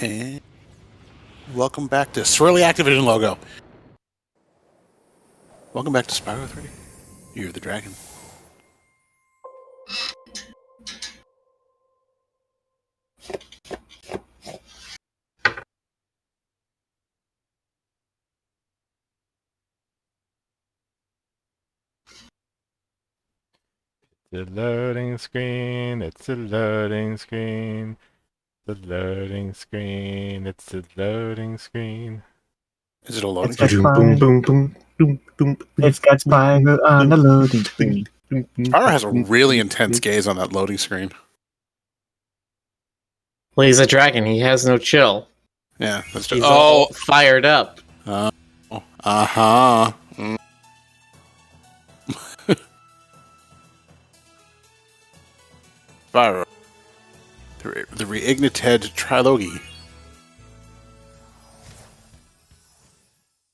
And welcome back to Swirly Activision logo. Welcome back to Spyro 3. You're the dragon. The loading screen, it's a loading screen. The loading screen, it's a loading screen. Is it a loading It's got screen? Spyro. It's got Spyro on the loading screen. Spyro has a really intense gaze on that loading screen. Well, he's a dragon. He has no chill. Yeah, that's He's just. all fired up. Uh-huh. Spyro. The Reignited Trilogy.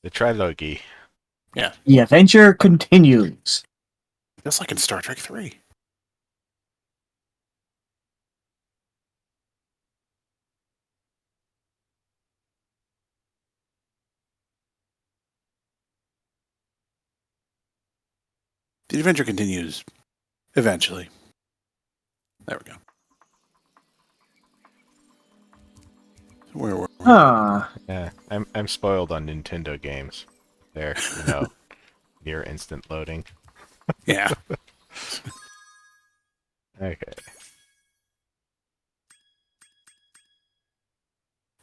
The Trilogy. Yeah, The adventure continues. just like in Star Trek 3. The adventure continues eventually. There we go. Where were we? Yeah, I'm spoiled on Nintendo games. They're, near instant loading. Yeah. Okay.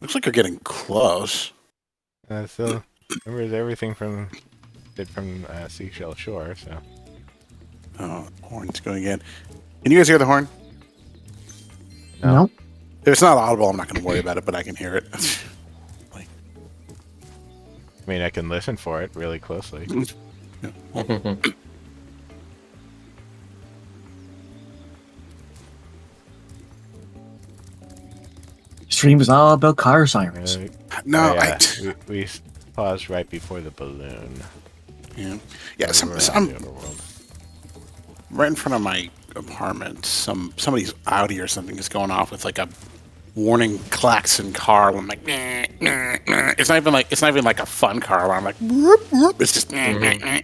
Looks like you're getting close. So remember everything from Seashell Shore, so Oh, horn's going again. Can you guys hear the horn? No. If it's not audible, I'm not going to worry about it, but I can hear it. I mean I can listen for it really closely. Stream is all about car sirens. No, Oh, yeah, we paused right before the balloon. yeah. We were I'm out in the overworld. right in front of my apartment. Somebody's Audi or something is going off with like a warning klaxon car alarm. I'm like, nah, nah, nah. It's not even like a fun car alarm. Like, whoop, whoop. It's just, nah, nah, nah.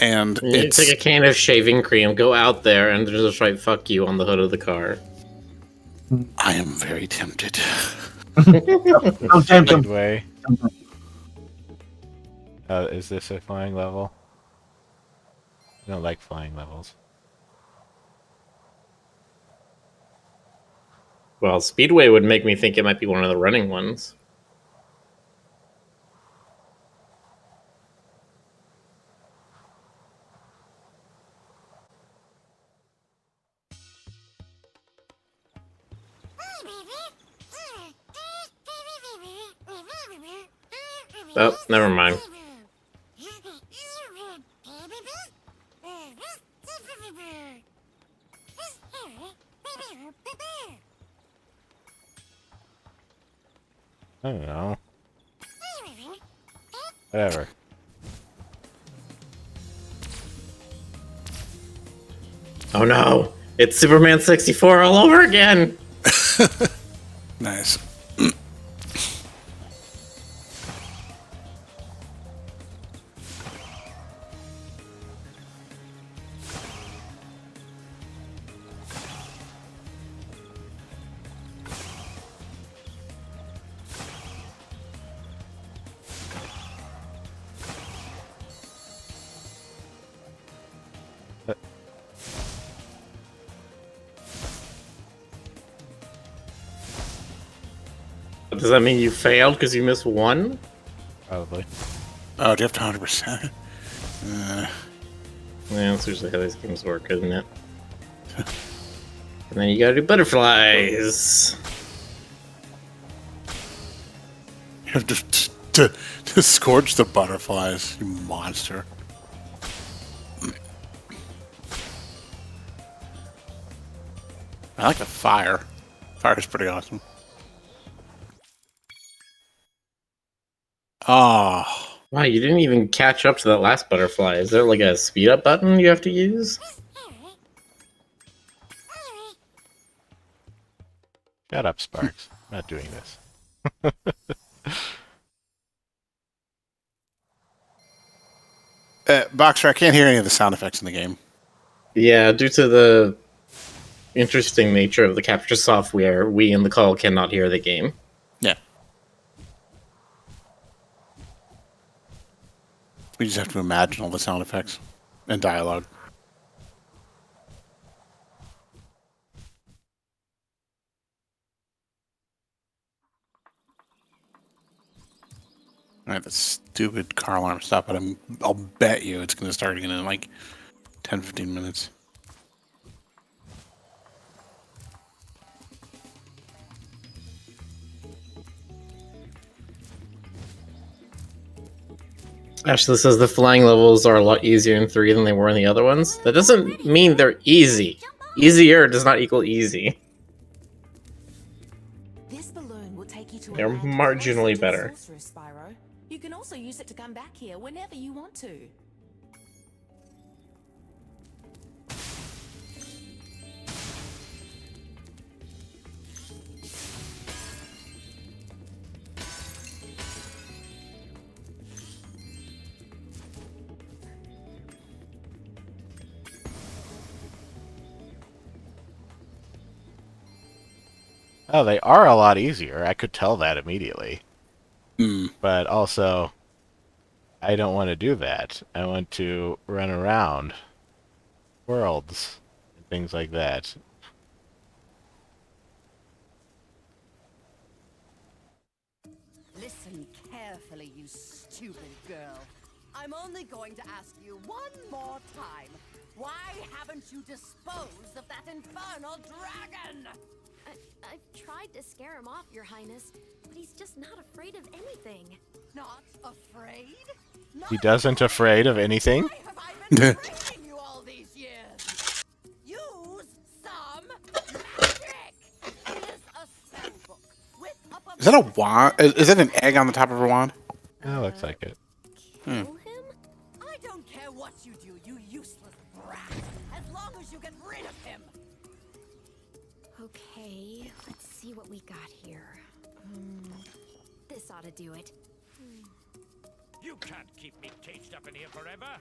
And You it's take a can of shaving cream, go out there, and just write "fuck you" on the hood of the car. I am very tempted. Don't tempt Good him. way. Is this a flying level? I don't like flying levels. Well, Speedway would make me think it might be one of the running ones. Oh, never mind. I don't know. Whatever. Oh no! It's Superman 64 all over again! Nice. Does that mean you failed because you missed one? Probably. Oh, do you have to 100%? Yeah, that's usually how these games work, isn't it? And then you gotta do butterflies. You have to scorch the butterflies, you monster. I like the fire. Fire's pretty awesome. Oh, Wow, you didn't even catch up to that last butterfly. Is there like a speed up button you have to use? Shut up, Sparks. I'm not doing this. Boxer, I can't hear any of the sound effects in the game. Yeah, due to the interesting nature of the capture software, we in the call cannot hear the game. Yeah. We just have to imagine all the sound effects and dialogue. All right, that stupid car alarm stopped, but I'll bet you it's going to start again in like 10, 15 minutes. Actually, this says the flying levels are a lot easier in 3 than they were in the other ones. That doesn't mean they're easy. Easier does not equal easy. This balloon will take you to They're a land marginally closer to the better. sorceress, Spyro. You can also use it to come back here whenever you want to. Oh, they are a lot easier. I could tell that immediately. Hmm. But also, I don't want to do that. I want to run around worlds and things like that. Listen carefully, you stupid girl. I'm only going to ask you one more time. Why haven't you disposed of that infernal dragon? I've tried to scare him off, Your Highness, but he's just not afraid of anything. Not afraid? Not He doesn't afraid of anything? Why have I been training you all these years? Use some magic! Here's a spell book with a Is that a wand? Is that an egg on the top of a wand? Oh, looks like it. Kill him? I don't care what you do, you useless brat, as long as you get rid of him. Okay, let's see what we got here. This ought to do it. You can't keep me caged up in here forever.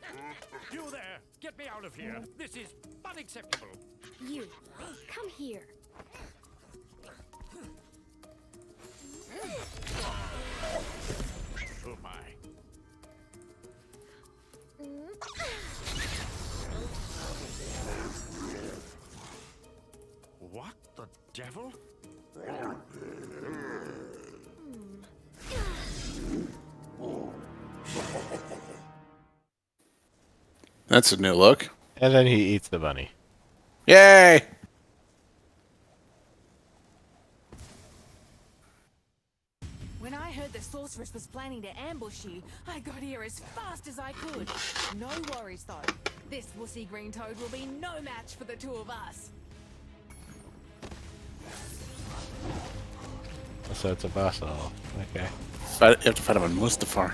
You there, get me out of here. This is unacceptable. You, come here. Oh my. What the devil? That's a new look. And then he eats the bunny. Yay! When I heard the sorceress was planning to ambush you, I got here as fast as I could. No worries though. This wussy green toad will be no match for the two of us. So it's a boss level. Okay. You have to fight him on Mustafar.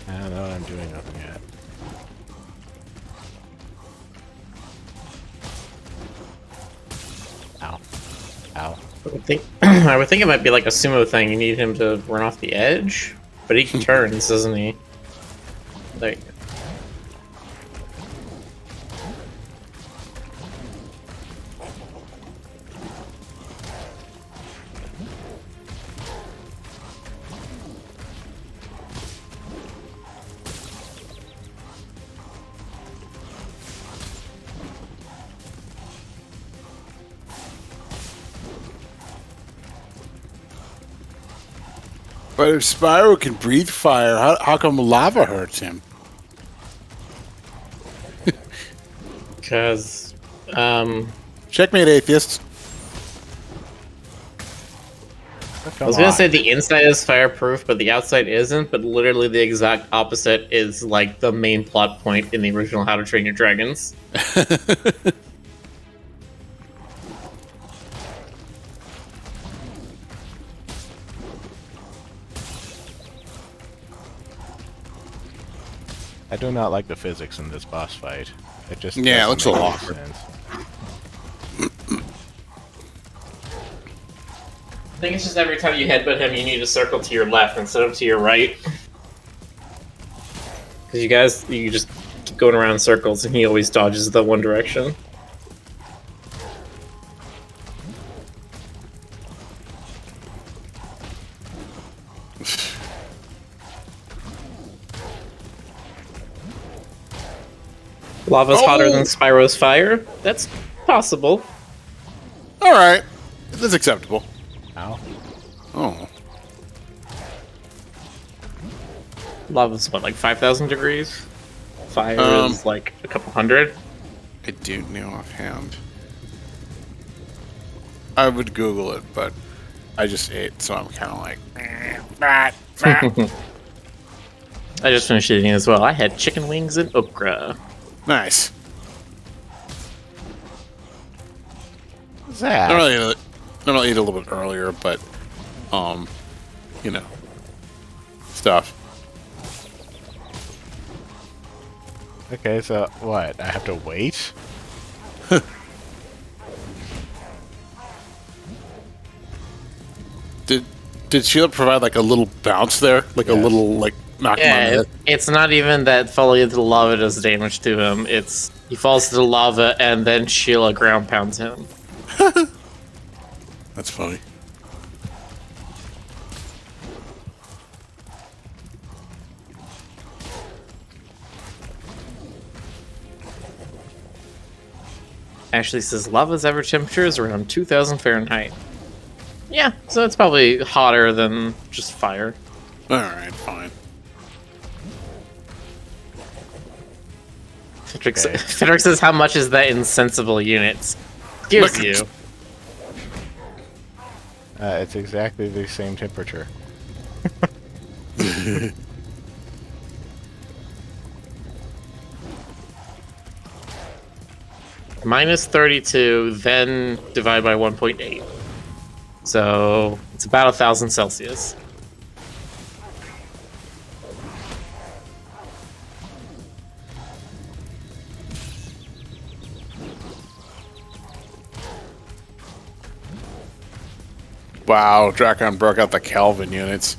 I don't know what I'm doing up yet. Ow. Ow. I would think it might be like a sumo thing. You need him to run off the edge, but he turns, doesn't he? There you go. But if Spyro can breathe fire, how come lava hurts him? Because, Checkmate, atheists. I was gonna say the inside is fireproof, but the outside isn't. But literally the exact opposite is like the main plot point in the original How to Train Your Dragons. I do not like the physics in this boss fight. It just Yeah, it doesn't looks a make little any awkward. sense. I think it's just every time you headbutt him, you need to circle to your left instead of to your right. Because you just keep going around in circles, and he always dodges the one direction. Lava's hotter than Spyro's fire? That's possible. All right, that's acceptable. Ow. Oh, Lava's what, like 5,000 degrees? Fire is like a couple hundred. I don't know offhand. I would Google it, but I just ate, so I'm kind of like. I just finished eating as well. I had chicken wings and okra. Nice. What's that? Normally eat a little bit earlier, but you know, stuff. Okay, so what? I have to wait? Did Sheila provide like a little bounce there, like a Yes. little like knock him on the Yeah, head? it's not even that falling into the lava does damage to him. It's he falls into the lava and then Sheila ground pounds him. That's funny. Ashley says lava's average temperature is around 2,000 Fahrenheit. Yeah, so it's probably hotter than just fire. All right, fine. Fedrick says, how much is that in sensible units? Gives Look- you. It's exactly the same temperature. Minus 32, then divide by 1.8. So it's about 1,000 Celsius. Wow, Drakon broke out the Kelvin units.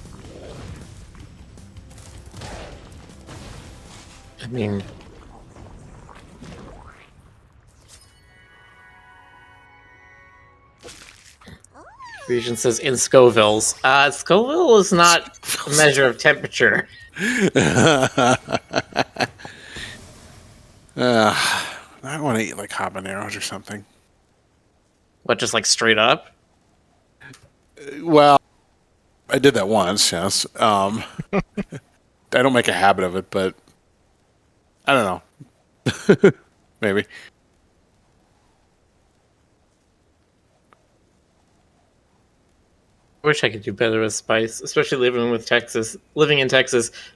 I mean, Region says in Scovilles. Scoville is not a measure of temperature. I want to eat like habaneros or something. What, just like straight up? Well, I did that once, yes. I don't make a habit of it, but I don't know. Maybe. I wish I could do better with spice, especially living in Texas,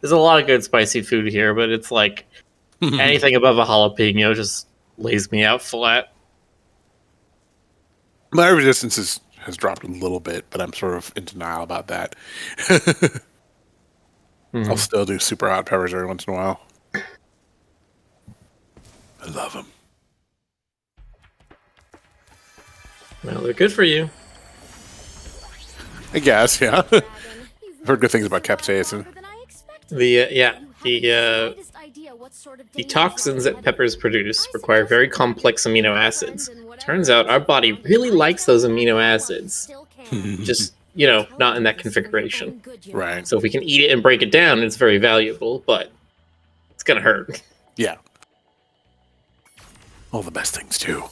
there's a lot of good spicy food here, but it's like anything above a jalapeno just lays me out flat. My resistance has dropped a little bit, but I'm sort of in denial about that. I'll still do super hot peppers every once in a while. I love them. Well, they're good for you. I guess, yeah. I've heard good things about capsaicin. The toxins that peppers produce require very complex amino acids. Turns out our body really likes those amino acids. Just, not in that configuration. Right. So if we can eat it and break it down, it's very valuable, but it's gonna hurt. Yeah. All the best things too.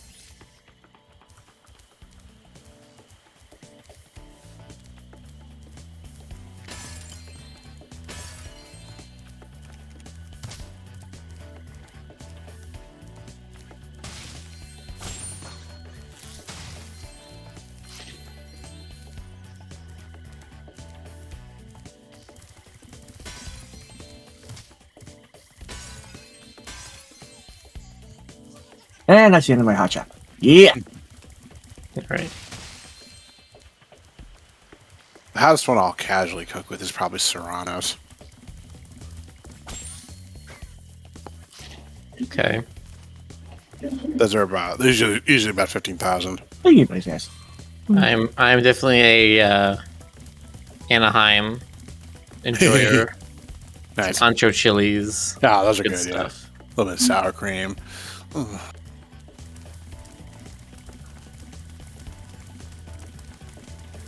And that's the end of my hot shot. Yeah. Alright. The hottest one I'll casually cook with is probably Serranos. Okay. Those are about usually about 15,000. Anyways, yes. I'm definitely a Anaheim enjoyer. Nice. Ancho chilies. Yeah, those are Good good. stuff. Yeah, a little bit of sour cream. Ugh.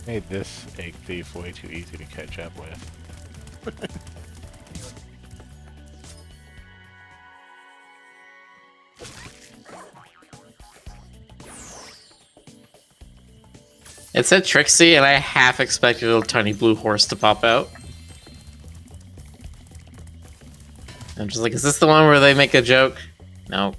Made this egg thief way too easy to catch up with. It said Trixie, and I half expected a little tiny blue horse to pop out. I'm just like, is this the one where they make a joke? No.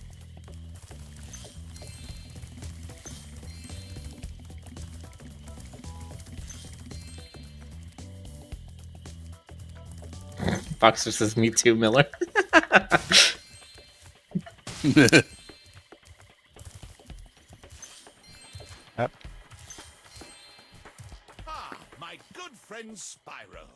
Boxer says, me too, Miller. Yep. Ah, my good friend Spyro.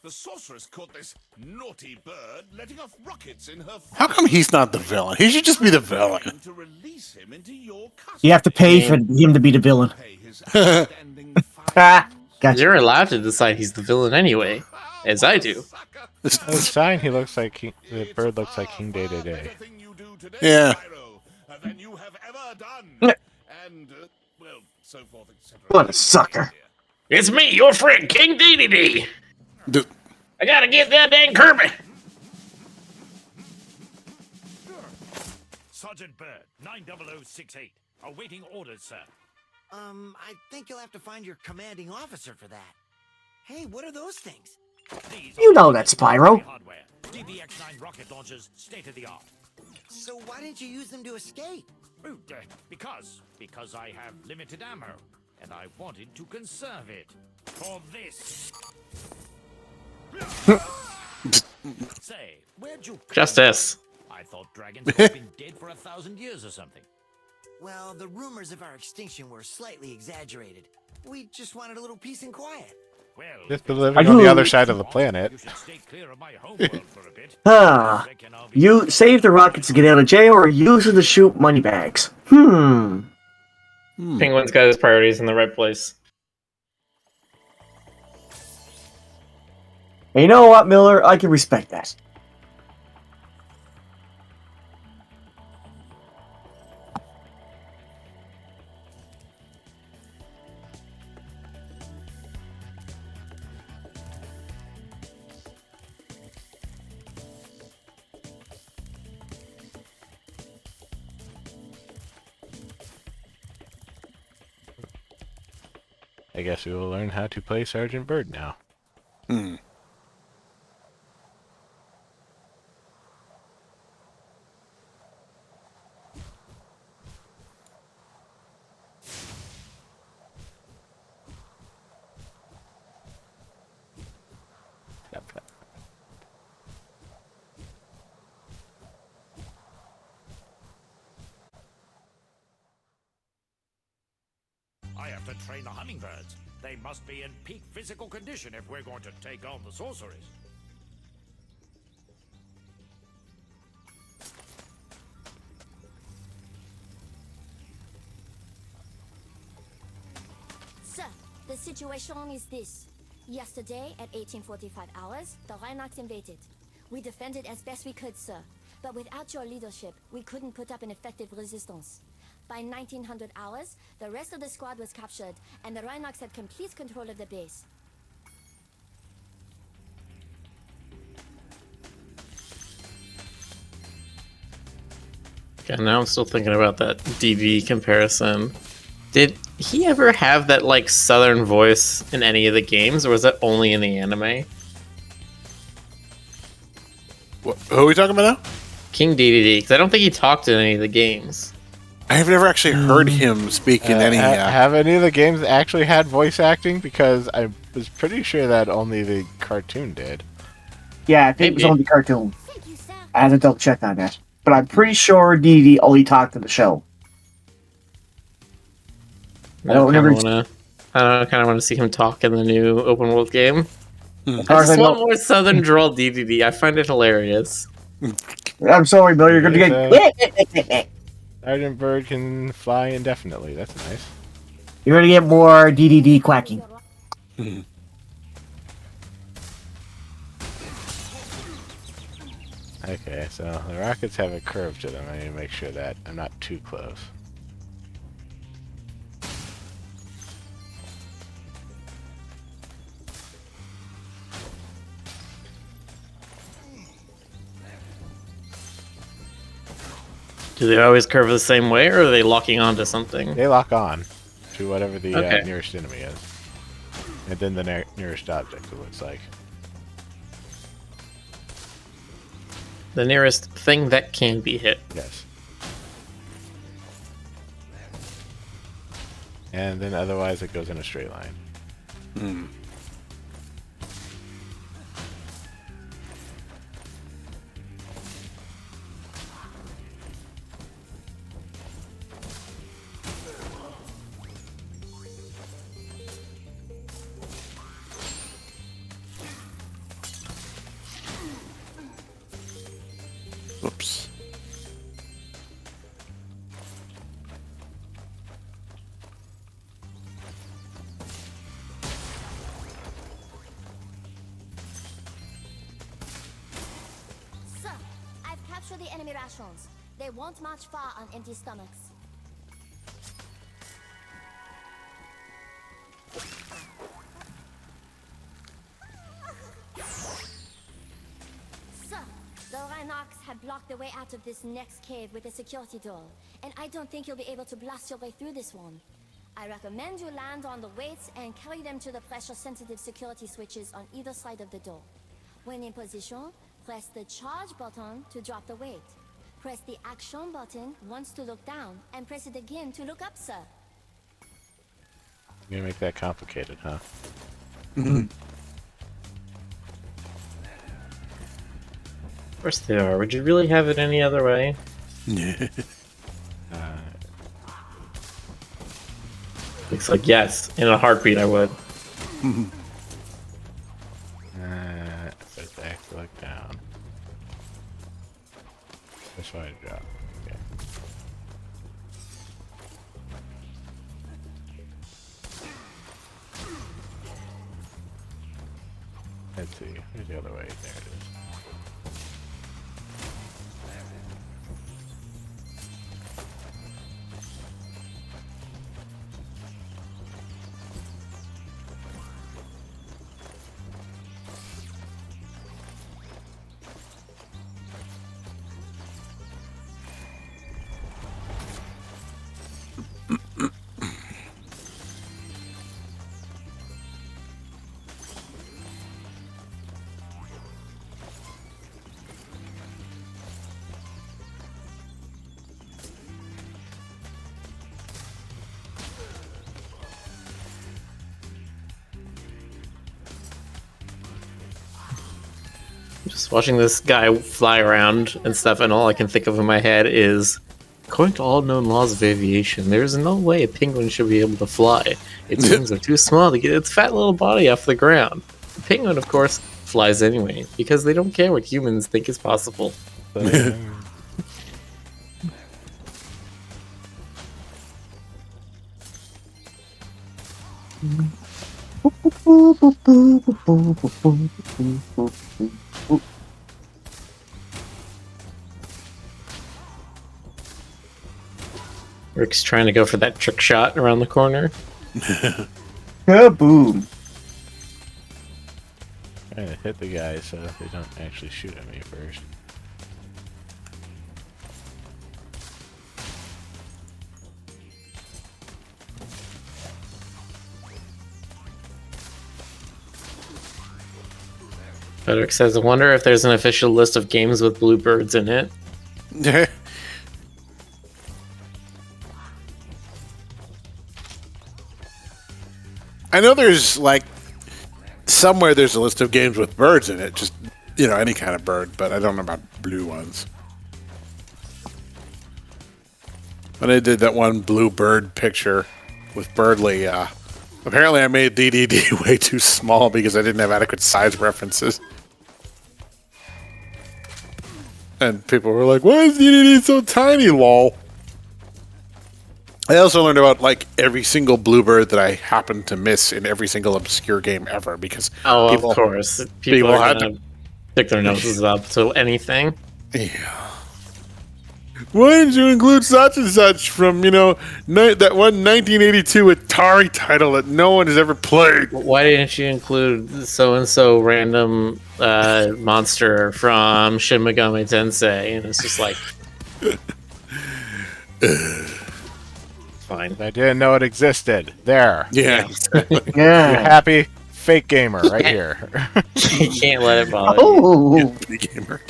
The sorceress caught this naughty bird letting off rockets in her. How come he's not the villain? He should just be the villain. To release him into your custody. You have to pay for him to be the villain. Pay his outstanding Ah, fines. gotcha. You're allowed to decide he's the villain anyway, as I do. The sign, he looks like the bird looks like King Day to Day. Everything you do today, Yeah. Spyro, than you have ever done. And, well, so forth, etc. What a sucker. It's me, your friend, King DDD. Dude, I gotta get that dang Kirby. Sergeant Bird, 90068. Awaiting orders, sir. I think you'll have to find your commanding officer for that. Hey, what are those things? These You are know that, Spyro. hardware. DBX-9 rocket launchers, state of the art. So why didn't you use them to escape? Oh, because I have limited ammo, and I wanted to conserve it for this. Say, where'd you come Justice. from? I thought dragons had been dead for 1,000 years or something. Well, the rumors of our extinction were slightly exaggerated. We just wanted a little peace and quiet. Well, Just living on the other side of the planet. you should stay clear of my homeworld for a bit. Ah, Reckon I'll be you save the rockets to get out of jail or use them to shoot money bags? Penguin's got his priorities in the right place. And you know what, Miller? I can respect that. I guess we will learn how to play Sergeant Bird now. hmm. I have to train the hummingbirds. They must be in peak physical condition if we're going to take on the sorceries. Sir, the situation is this. Yesterday, at 1845 hours, the Rhinox invaded. We defended as best we could, sir. But without your leadership, we couldn't put up an effective resistance. By 1900 hours, the rest of the squad was captured, and the Rhinox had complete control of the base. Okay, now I'm still thinking about that DD comparison. Did he ever have that, like, southern voice in any of the games, or was that only in the anime? Who are we talking about now? King DDD, because I don't think he talked in any of the games. I have never actually heard him speak in any. Have any of the games actually had voice acting? Because I was pretty sure that only the cartoon did. Yeah, I think it was Maybe. on the cartoon. Thank you, sir. I had to double check on that. But I'm pretty sure DD only talked in the show. I don't kinda remember- I kind of want to see him talk in the new open world game. As far I as I just want know- more southern drawl DDD. I find it hilarious. I'm sorry, Bill. You're going to Yes, get. Sergeant Bird can fly indefinitely. That's nice. You're gonna get more DDD quacking. Okay, so the rockets have a curve to them. I need to make sure that I'm not too close. Do they always curve the same way, or are they locking onto something? They lock on to whatever the Okay. nearest enemy is. And then the nearest object, it looks like. The nearest thing that can be hit. Yes. And then otherwise it goes in a straight line. Hmm. Oops. Sir, I've captured the enemy rations. They won't march far on empty stomachs. Sir, the Rhinox have blocked the way out of this next cave with a security door, and I don't think you'll be able to blast your way through this one. I recommend you land on the weights and carry them to the pressure-sensitive security switches on either side of the door. When in position, press the charge button to drop the weight. Press the action button once to look down, and press it again to look up, sir. You make that complicated, huh? Of course they are. Would you really have it any other way? Looks like yes. In a heartbeat, I would. Put back, look down. That's why I drop. Okay. Let's see. Here's the other way. There it is. Just watching this guy fly around and stuff, and all I can think of in my head is, according to all known laws of aviation, there's no way a penguin should be able to fly. Its wings are too small to get its fat little body off the ground. The penguin, of course, flies anyway, because they don't care what humans think is possible. So, Rick's trying to go for that trick shot around the corner. Kaboom! trying to hit the guys so they don't actually shoot at me first. Frederick says, I wonder if there's an official list of games with blue birds in it. I know there's like somewhere there's a list of games with birds in it, just any kind of bird, but I don't know about blue ones. When I did that one blue bird picture with Birdly, apparently I made DDD way too small because I didn't have adequate size references. And people were like, why is DDD so tiny, lol? I also learned about like every single bluebird that I happened to miss in every single obscure game ever because Oh, people, of course. People people are had gonna stick their noses up to anything. Yeah. Why didn't you include such and such from, that one 1982 Atari title that no one has ever played? Why didn't you include so and so random monster from Shin Megami Tensei? And it's just like, fine. I didn't know it existed. There. Yeah. You Yeah. happy fake gamer right here. You can't let it bother you. Oh. Big gamer.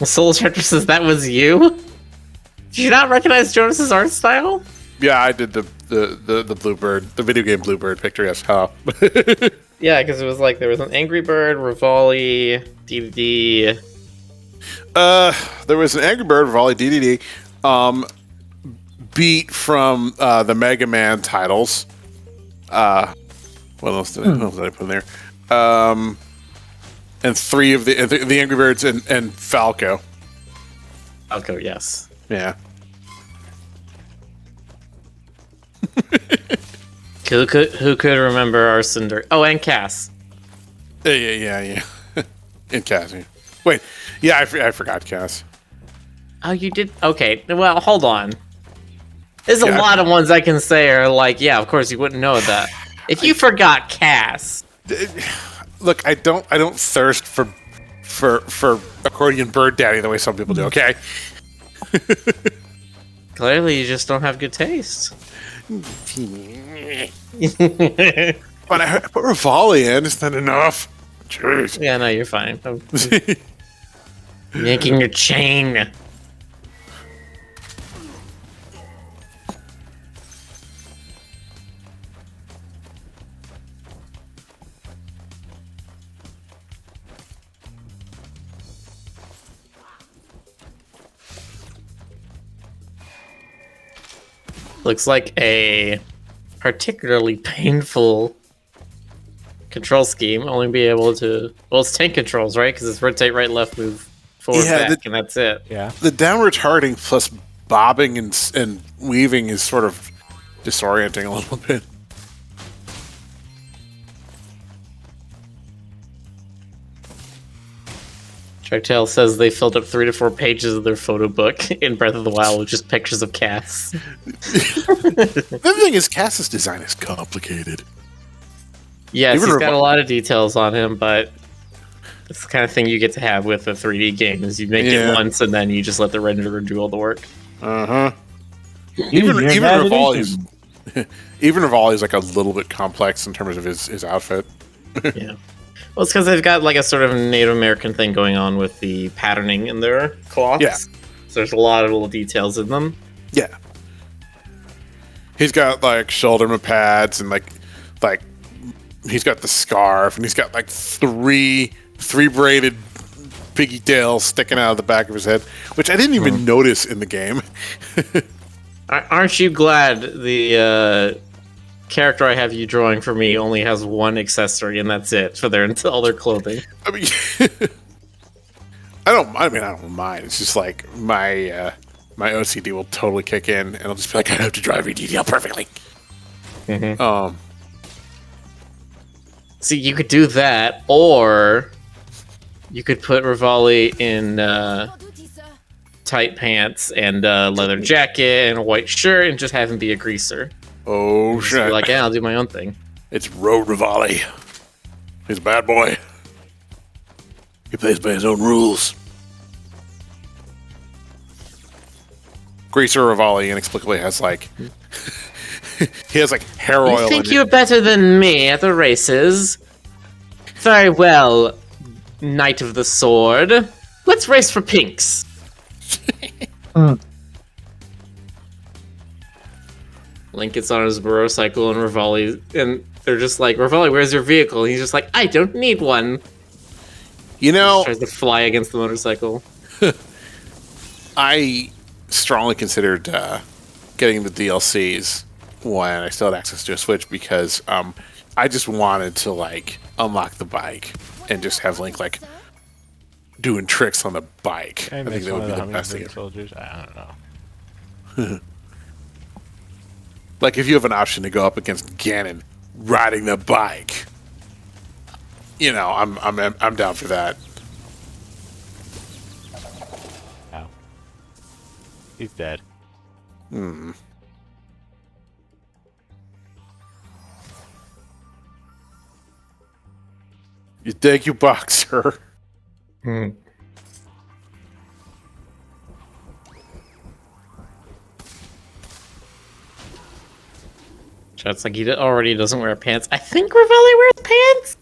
Soul Charger says that was you? Did you not recognize Jonas's art style? Yeah, I did the Bluebird, the video game Bluebird picture. Yes, how? Yeah, because it was like there was an Angry Bird, Rivali, DDD. There was an Angry Bird, Volley, DDD, beat from the Mega Man titles. What else did I put in there? And three of the Angry Birds and Falco. Falco, yes. Yeah. Who could remember our Cinder? Oh, and Cass. Yeah. And Cass. Yeah. Wait, yeah, I forgot Cass. Oh, you did? Okay, well, hold on. There's a Yeah. lot of ones I can say are like, yeah, of course you wouldn't know that. If you forgot Cass, Look, I don't thirst for accordion bird daddy the way some people do. Okay. clearly you just don't have good taste. But I put Rivali in. Is that enough? Jeez. Yeah, no, you're fine. I'm yanking your chain. Looks like a particularly painful control scheme. Only be able to... Well, it's tank controls, right? Because it's rotate, right, left, move, forward, Yeah, back, and that's it. Yeah. The downward charting plus bobbing and weaving is sort of disorienting a little bit. Sharktail says they filled up 3 to 4 pages of their photo book in Breath of the Wild with just pictures of Cass. The thing is, Cass's design is complicated. Yes, Even he's Revi- got a lot of details on him, but it's the kind of thing you get to have with a 3D game is you make Yeah. it once and then you just let the renderer do all the work. Uh-huh. Use Even your Rivali's imagination. even Rivali's like a little bit complex in terms of his outfit. Yeah. Well, it's because they've got like a sort of Native American thing going on with the patterning in their cloths. Yeah. So there's a lot of little details in them. Yeah. He's got like shoulder pads and like he's got the scarf and he's got like three braided pigtails sticking out of the back of his head, which I didn't even notice in the game. Aren't you glad the character I have you drawing for me only has one accessory and that's it for all their clothing? I mean, I don't mind. It's just like my OCD will totally kick in, and I'll just be like, I have to drive your detail perfectly. Mm-hmm. See, you could do that, or you could put Rivali in tight pants and a leather jacket and a white shirt and just have him be a greaser. Oh Just be shit! like, yeah, I'll do my own thing. It's Road Rivali. He's a bad boy. He plays by his own rules. Greaser Rivali inexplicably has like he has like hair oil. You think in you're better than me at the races? Very well, Knight of the Sword. Let's race for pinks. Link gets on his burrow cycle and Rivali, and they're just like, Rivali, where's your vehicle? And he's just like, I don't need one. You know, Tries to fly against the motorcycle. I strongly considered getting the DLCs when I still had access to a Switch because I just wanted to like unlock the bike. and just have Link like doing tricks on the bike. And I think makes that one would of be the the best thing hummingbird ever. soldiers. I don't know. Like if you have an option to go up against Ganon riding the bike, you know, I'm down for that. Ow. He's dead. Hmm. You think you boxer? Hmm. Chat's like, he already doesn't wear pants. I think Ravelli wears pants?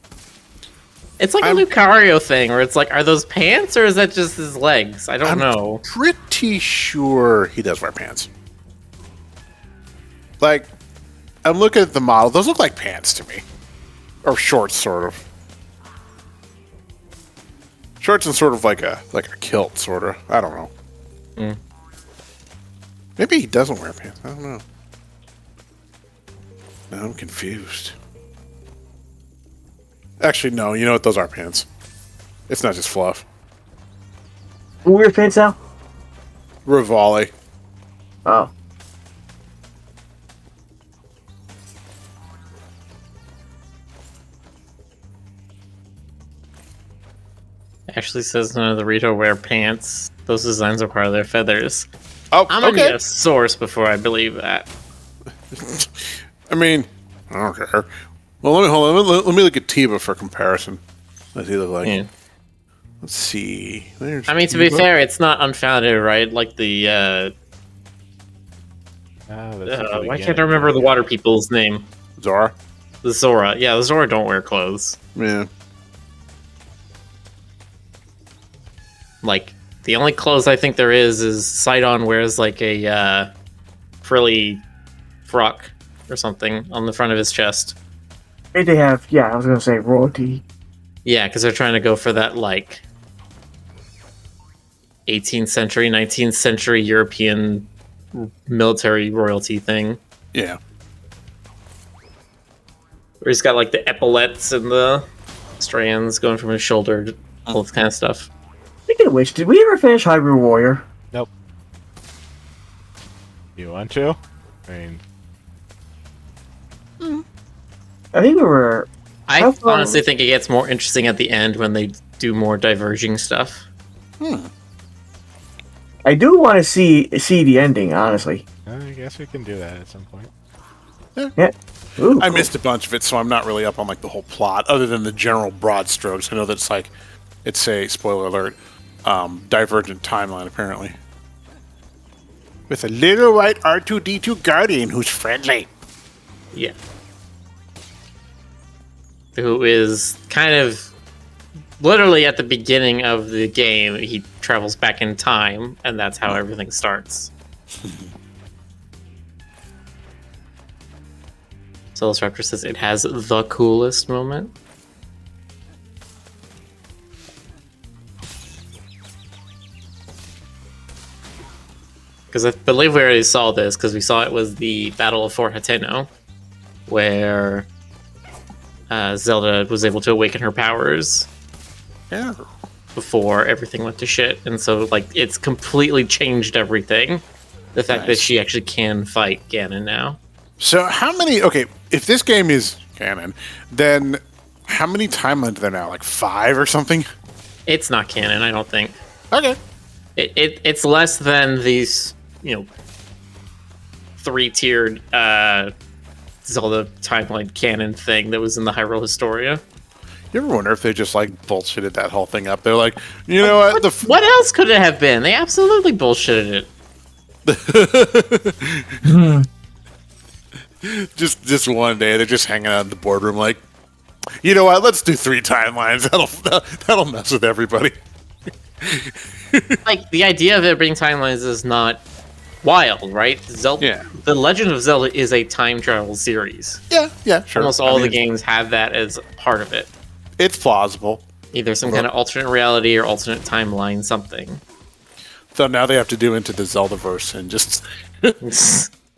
It's like a Lucario thing, where it's like, are those pants, or is that just his legs? I don't know. Pretty sure he does wear pants. Like, I'm looking at the model. Those look like pants to me. Or shorts, sort of. Shorts and sort of like a kilt, sort of. I don't know. Mm. Maybe he doesn't wear pants. I don't know. Now I'm confused. Actually, no. You know what? Those are pants. It's not just fluff. Who wears pants now? Rivali. Oh. Ashley says none of the Rito wear pants. Those designs are part of their feathers. Oh, I'm gonna okay. need a source before I believe that. I mean, I don't care. Well, let me look at Tiba for comparison. What does he look like? Yeah. Let's see. There's I mean, to be Tiba. fair, it's not unfounded, right? Like the why can't I remember the water people's name? Zora. The Zora. Yeah, the Zora don't wear clothes. Yeah. Like, the only clothes I think there is Sidon wears like a frilly frock or something on the front of his chest. They have, yeah, I was gonna say royalty. Yeah, because they're trying to go for that like 18th century, 19th century European military royalty thing. Yeah. Where he's got like the epaulets and the strands going from his shoulder, all this kind of stuff. Speaking of which, did we ever finish Hyrule Warrior? Nope. You want to? I mean, I think we were. I How far- honestly think it gets more interesting at the end when they do more diverging stuff. I do want to see the ending, honestly. I guess we can do that at some point. Yeah. Ooh, I cool. missed a bunch of it, so I'm not really up on like the whole plot, other than the general broad strokes. I know that it's like, it's a spoiler alert, divergent timeline apparently, with a little white R2D2 guardian who's friendly. Yeah. Who is kind of literally at the beginning of the game, he travels back in time, and that's how everything starts. Raptor says it has the coolest moment. Because I believe we already saw this, because we saw it was the Battle of Fort Hateno, where Zelda was able to awaken her powers Yeah. before everything went to shit. And so, like, it's completely changed everything. The fact that Nice. she actually can fight Ganon now. So how many? Okay, if this game is canon, then how many timelines are there now? Like 5 or something? It's not canon, I don't think. Okay. It's less than these, 3-tiered Zelda timeline canon thing that was in the Hyrule Historia. You ever wonder if they just like bullshitted that whole thing up? They're like, you know what? What else could it have been? They absolutely bullshitted it. Just one day they're just hanging out in the boardroom, like, you know what? Let's do 3 timelines. That'll mess with everybody. Like, the idea of it being timelines is not wild, right? Zelda, Yeah. The Legend of Zelda is a time travel series. Yeah, sure. Almost all the games have that as part of it. It's plausible. Either some kind of alternate reality or alternate timeline, something. So now they have to do into the Zeldaverse and just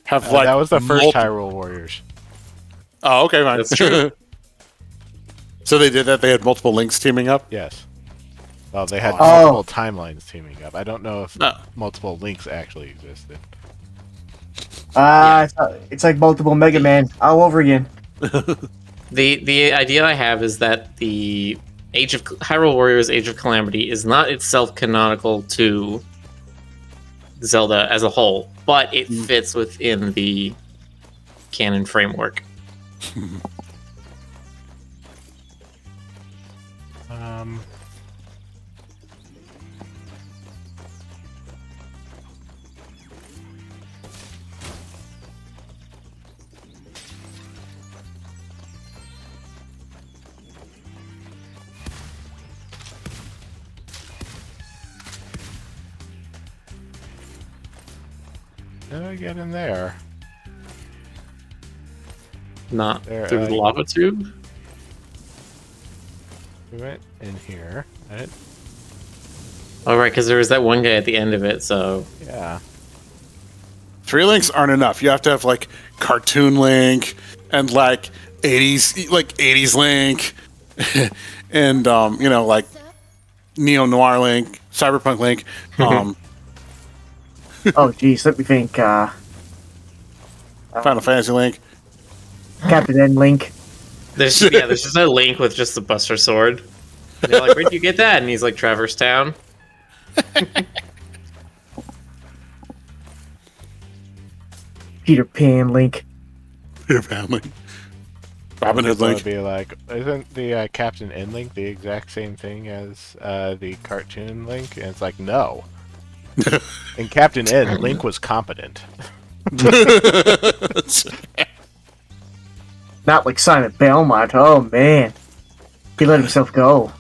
have like that was the first multi- Hyrule Warriors. Oh, okay, fine. That's true. So they did that. They had multiple links teaming up. Yes. Well, they had Oh. multiple timelines teaming up. I don't know if No. multiple links actually existed. It's like multiple Mega Man all over again. The idea I have is that the Hyrule Warriors Age of Calamity is not itself canonical to Zelda as a whole, but it fits within the canon framework. How do I get in there? Not There, through the lava tube. We went in here, right? Oh, right, because there was that one guy at the end of it, so... Yeah. 3 links aren't enough. You have to have like cartoon Link and like 80s Link, and like Neo Noir Link, Cyberpunk Link. Oh, geez, let me think. Final Fantasy Link. Captain N Link. There's just a Link with just the Buster Sword. And they're like, where'd you get that? And he's like, Traverse Town. Peter Pan Link. Peter Pan Link. Robin Hood So it'd Link. be like, isn't the Captain N Link the exact same thing as the cartoon Link? And it's like, no. In Captain N, Link was competent. Not like Simon Belmont. Oh, man. He let himself go.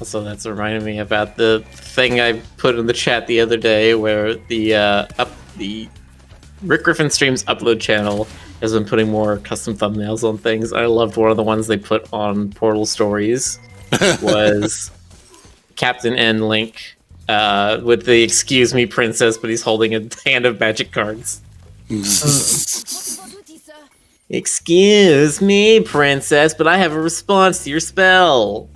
Also, that's reminding me about the thing I put in the chat the other day, where the Rick Griffin Streams upload channel has been putting more custom thumbnails on things. I loved one of the ones they put on Portal Stories was Captain N Link with the "Excuse me, princess," but he's holding a hand of magic cards. Excuse me, princess, but I have a response to your spell.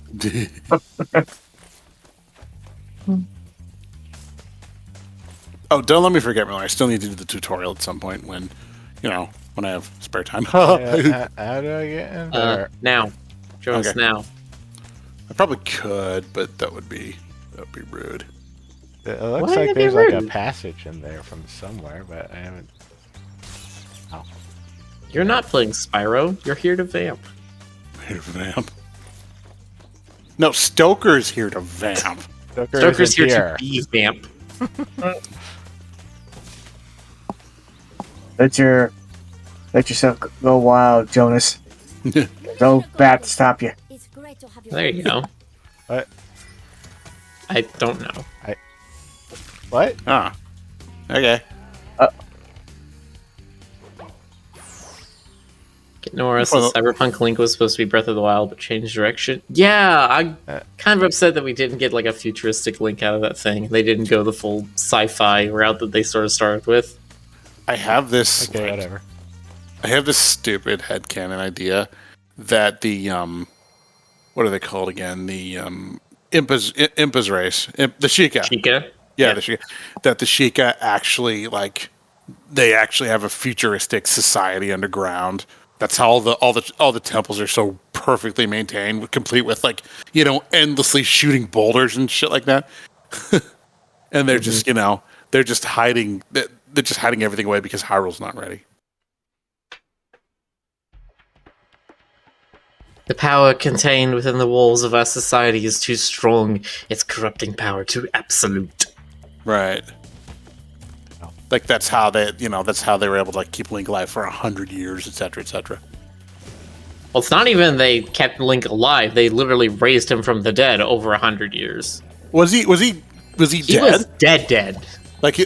Oh, don't let me forget, Miller. I still need to do the tutorial at some point when I have spare time. How do I get in there? Now. Show us Okay. now. I probably could, but that would be rude. It looks Why like would it be there's like a rude? passage in there from somewhere, but I haven't. Oh. You're not playing Spyro. You're here to vamp. Here to vamp. No, Stoker's here to vamp. Stoker's isn't here to be vamp. Let yourself go wild, Jonas. No bat to stop you. It's great to have you. There you go. What? I don't know. What? Ah. Okay. Nora says Cyberpunk Link was supposed to be Breath of the Wild, but changed direction. Yeah, I'm kind of upset that we didn't get like a futuristic Link out of that thing. They didn't go the full sci-fi route that they sort of started with. I have this. Okay, whatever. I have this stupid headcanon idea that the what are they called again? The Impa's race, the Sheikah. Sheikah? Yeah, the Sheikah. That the Sheikah actually they actually have a futuristic society underground. That's how all the temples are so perfectly maintained, complete with endlessly shooting boulders and shit like that. And they're just they're just hiding everything away because Hyrule's not ready. The power contained within the walls of our society is too strong. Its corrupting power too absolute. Right. Like that's how they were able to keep Link alive for 100 years, etc., etc. Well, it's not even they kept Link alive. They literally raised him from the dead over 100 years. Was he dead? He was dead.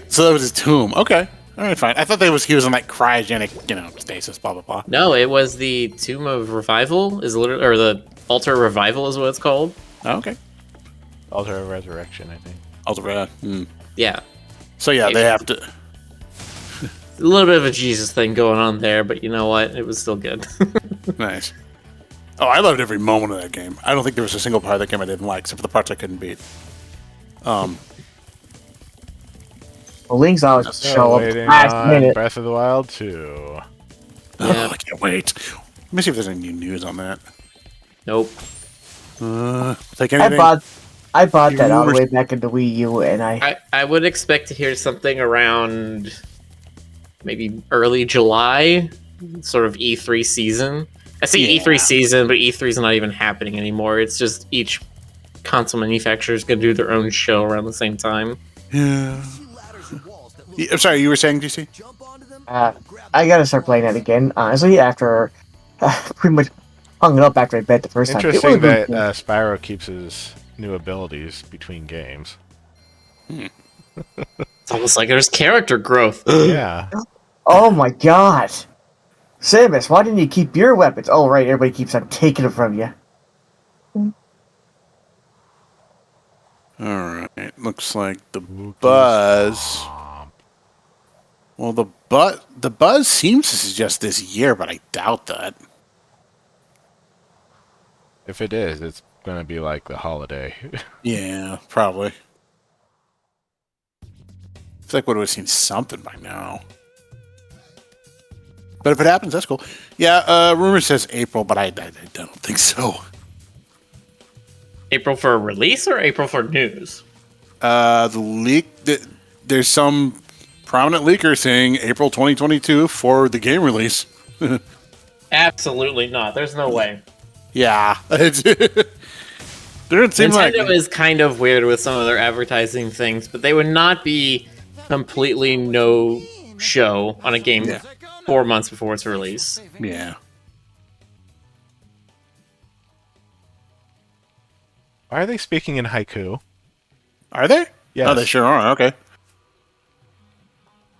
So that was his tomb. Okay. All right, fine. I thought he was in cryogenic, stasis, blah blah blah. No, it was the Tomb of Revival, or the Altar of Revival is what it's called. Oh, okay. Altar of Resurrection, I think. Altar. Yeah. So yeah, they have to. a little bit of a Jesus thing going on there, but you know what? It was still good. Nice. Oh, I loved every moment of that game. I don't think there was a single part of that game I didn't like, except for the parts I couldn't beat. Well, Link's always So show up waiting last on minute. Breath of the Wild 2. Oh, I can't wait. Let me see if there's any new news on that. Nope. Take anything. I bought that all the Rumors- way back in the Wii U, and I would expect to hear something around maybe early July, sort of E3 season. I say E3 season, but E3's not even happening anymore. It's just each console manufacturer is going to do their own show around the same time. Yeah. I'm sorry, you were saying, DC? I gotta start playing that again. Honestly, after pretty much hung it up after I bet the first time. It Interesting was that really cool. Spyro keeps his new abilities between games. It's almost like there's character growth. Yeah. Oh my god, Samus, why didn't you keep your weapons? Oh right, everybody keeps on taking them from you. Alright, looks like the buzz... Well, the buzz seems to suggest this year, but I doubt that. If it is, it's gonna be like the holiday. Yeah, probably. It's like we would have seen something by now. But if it happens, that's cool. Yeah, rumor says April, but I don't think so. April for a release or April for news? The leak... There's some prominent leaker saying April 2022 for the game release. Absolutely not. There's no way. Yeah. It didn't seem like... Nintendo is kind of weird with some of their advertising things, but they would not be completely no show on a game 4 months before its release. Yeah. Why are they speaking in haiku? Are they? Yes. Oh, they sure are. Okay.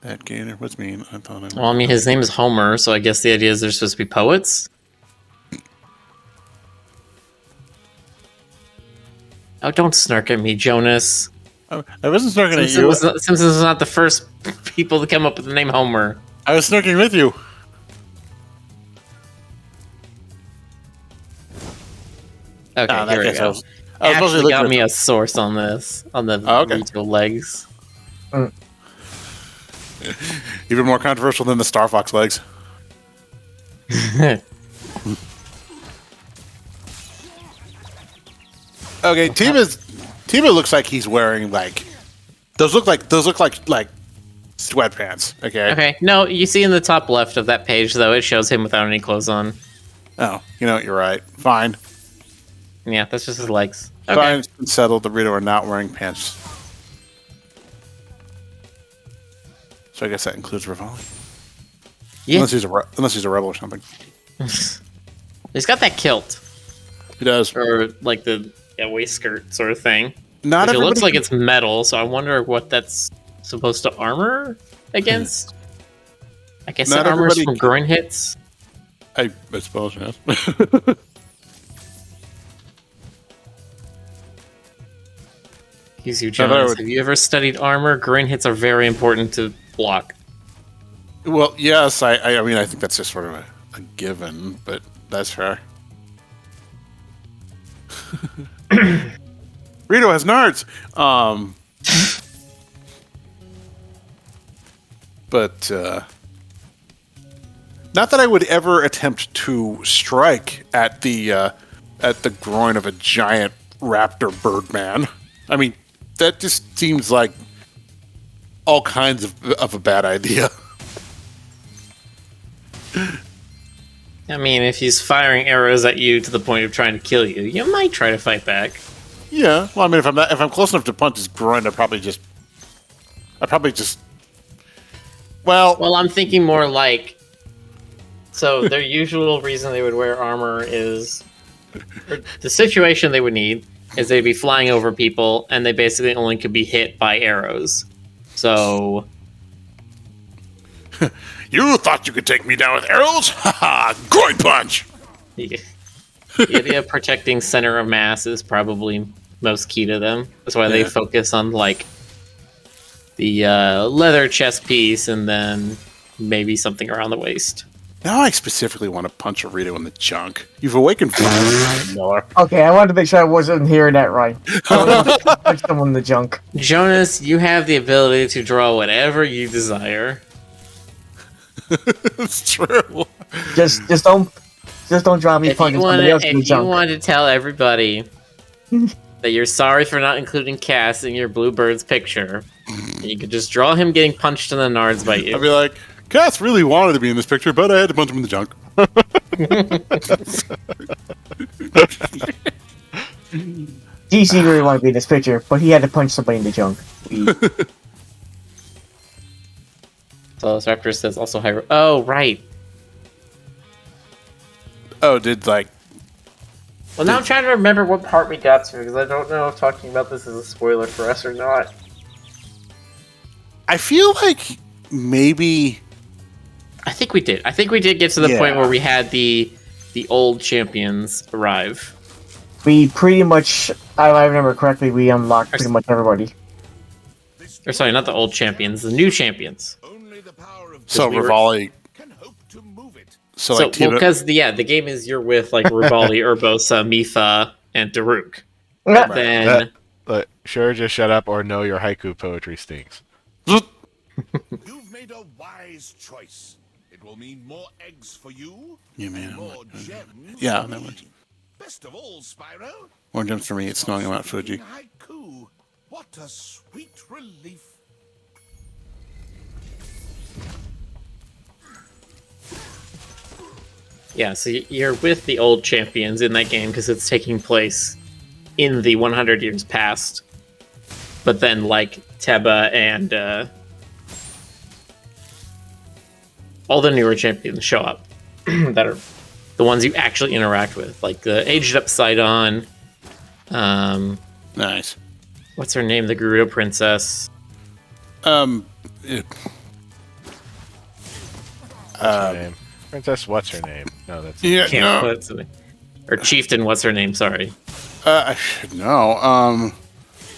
That gator, what's mean? I thought I... Well, I mean, his name is Homer, so I guess the idea is they're supposed to be poets? Oh, don't snark at me, Jonas. I wasn't snarking at you. Simpsons was not the first people to come up with the name Homer. I was snarking with you. Okay, here we go. I was Actually looking got at me a source on this, on the Rito legs. Even more controversial than the Star Fox legs. Okay, Tima looks like he's wearing like those look like sweatpants. Okay. Okay, no, you see in the top left of that page though, it shows him without any clothes on. Oh, you know what? You're right. Fine. Yeah, that's just his legs. Okay. Fine. It's been settled. The Rito are not wearing pants. So I guess that includes Rivali. Yeah. Unless he's a rebel or something. He's got that kilt. He does. Or like the waist skirt sort of thing. Not Which it looks everybody- like it's metal, so I wonder what that's supposed to armor against. I guess Not it armors everybody from can- groin hits. I suppose, yes. Excuse you, I Jonas. would- Have you ever studied armor? Groin hits are very important to block. Well, yes. I mean, I think that's just sort of a given, but that's fair. Rito has nards. But not that I would ever attempt to strike at the groin of a giant raptor birdman. I mean, that just seems like all kinds of a bad idea. I mean, if he's firing arrows at you to the point of trying to kill you, you might try to fight back. Yeah. Well, I mean, if I'm close enough to punch his groin, I'd probably just. Well, I'm thinking more like. So their usual reason they would wear armor is, or the situation they would need is they'd be flying over people, and they basically only could be hit by arrows. So. You thought you could take me down with arrows? Haha! Groin punch! The idea of protecting center of mass is probably most key to them. That's why they focus on like the leather chest piece and then maybe something around the waist. Now I specifically want to punch a Rito in the junk. You've awakened Miller. Okay, I wanted to make sure I wasn't hearing that right. I want to punch someone in the junk. Jonas, you have the ability to draw whatever you desire. It's true. Just don't draw me punching somebody else in the If you junk. want to tell everybody that you're sorry for not including Cass in your Bluebird's picture, you could just draw him getting punched in the nards by you. I'd be like, Cass really wanted to be in this picture, but I had to punch him in the junk. DC really wanted to be in this picture, but he had to punch somebody in the junk. Velociraptor says also high. Oh, right. Oh, did like... Well, now I'm trying to remember what part we got to, because I don't know if talking about this is a spoiler for us or not. I feel like maybe... I think we did. I think we did get to the point where we had the old champions arrive. We pretty much, if I remember correctly, we unlocked pretty much everybody. Or sorry, not the old champions, the new champions. So Rivali... So like because the game is you're with like Rivali, Urbosa, Mifa, and Daruk. Yeah. Then Sure, just shut up or no, your haiku poetry stinks. You've made a wise choice. It will mean more eggs for you. You mean more gems. Yeah, for that me. much. Best of all, Spyro. More gems for me. It's snowing about Fuji. Haiku. What a sweet relief. yeah, so you're with the old champions in that game because it's taking place in the 100 years past. But then like Teba and all the newer champions show up that are the ones you actually interact with, like the aged up Sidon. Nice. What's her name? The Gerudo princess. What's her name? Princess, what's her name? No, that's Yeah, Can't no. put something. Or Chieftain, what's her name? Sorry. I should know.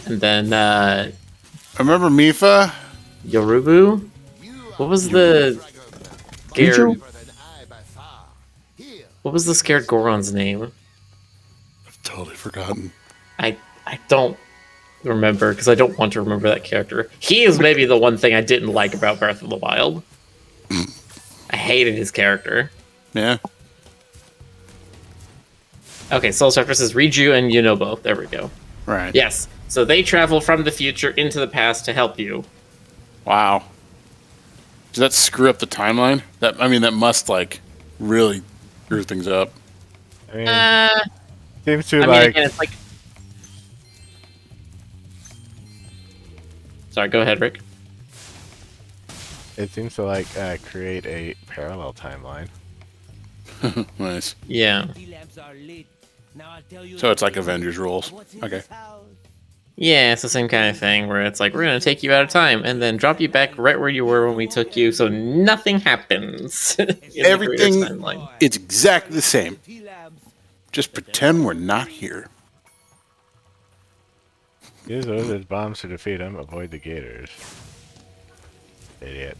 And then I remember Mifa. Yorubu. What was the scared? What was the scared Goron's name? I've totally forgotten. I don't remember because I don't want to remember that character. He is maybe the one thing I didn't like about Breath of the Wild. I hated his character. Yeah. Okay, Soul Surface is Riju and Yunobo. There we go. Right. Yes. So they travel from the future into the past to help you. Wow. Does that screw up the timeline? That must like really screw things up. I mean, seems to I mean, like. again, it's like. Sorry, go ahead, Rick. It seems to like create a parallel timeline. Nice. Yeah. So it's like Avengers rules. Okay. Yeah, it's the same kind of thing where it's like, we're going to take you out of time and then drop you back right where you were when we took you so nothing happens. in the Everything, greater timeline. it's exactly the same. Just pretend we're not here. Use those as bombs to defeat them. Avoid the gators. Idiot.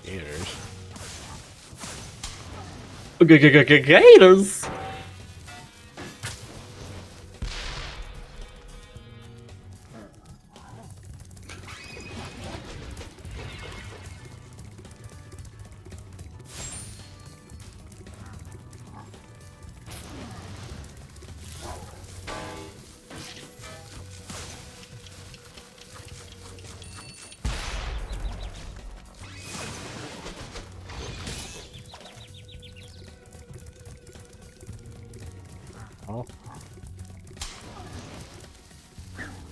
Gators. Gators! Oh,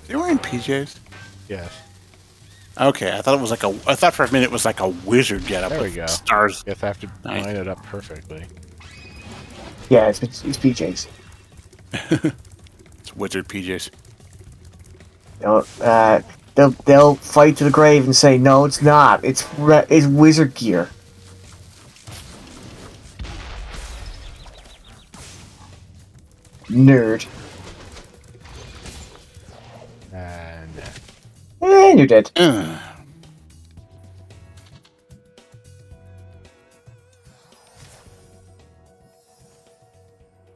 They wearing PJs? yes. Okay, I thought it was like I thought for a minute it was like a wizard getup There we with go. stars. Guess I have to Nice. line it up perfectly. Yeah, it's PJs. It's wizard PJs. They'll fight to the grave and say, no, it's not. It's wizard gear. Nerd. And And you're dead. Ugh.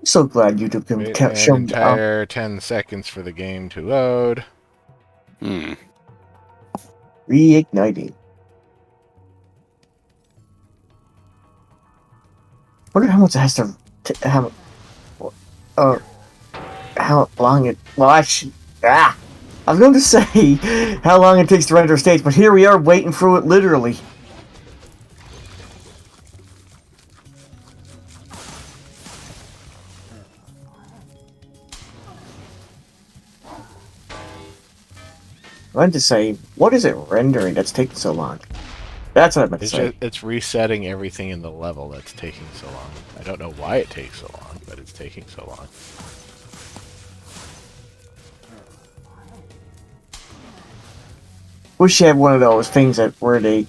I'm so glad YouTube can wait show an me. entire 10 seconds for the game to load. Reigniting. Wonder how much it has to how long it. Well, actually, I was going to say how long it takes to render a stage, but here we are waiting through it literally. I meant to say, what is it rendering that's taking so long? That's what I meant to say. It's resetting everything in the level that's taking so long. I don't know why it takes so long, but it's taking so long. Wish you had one of those things that where they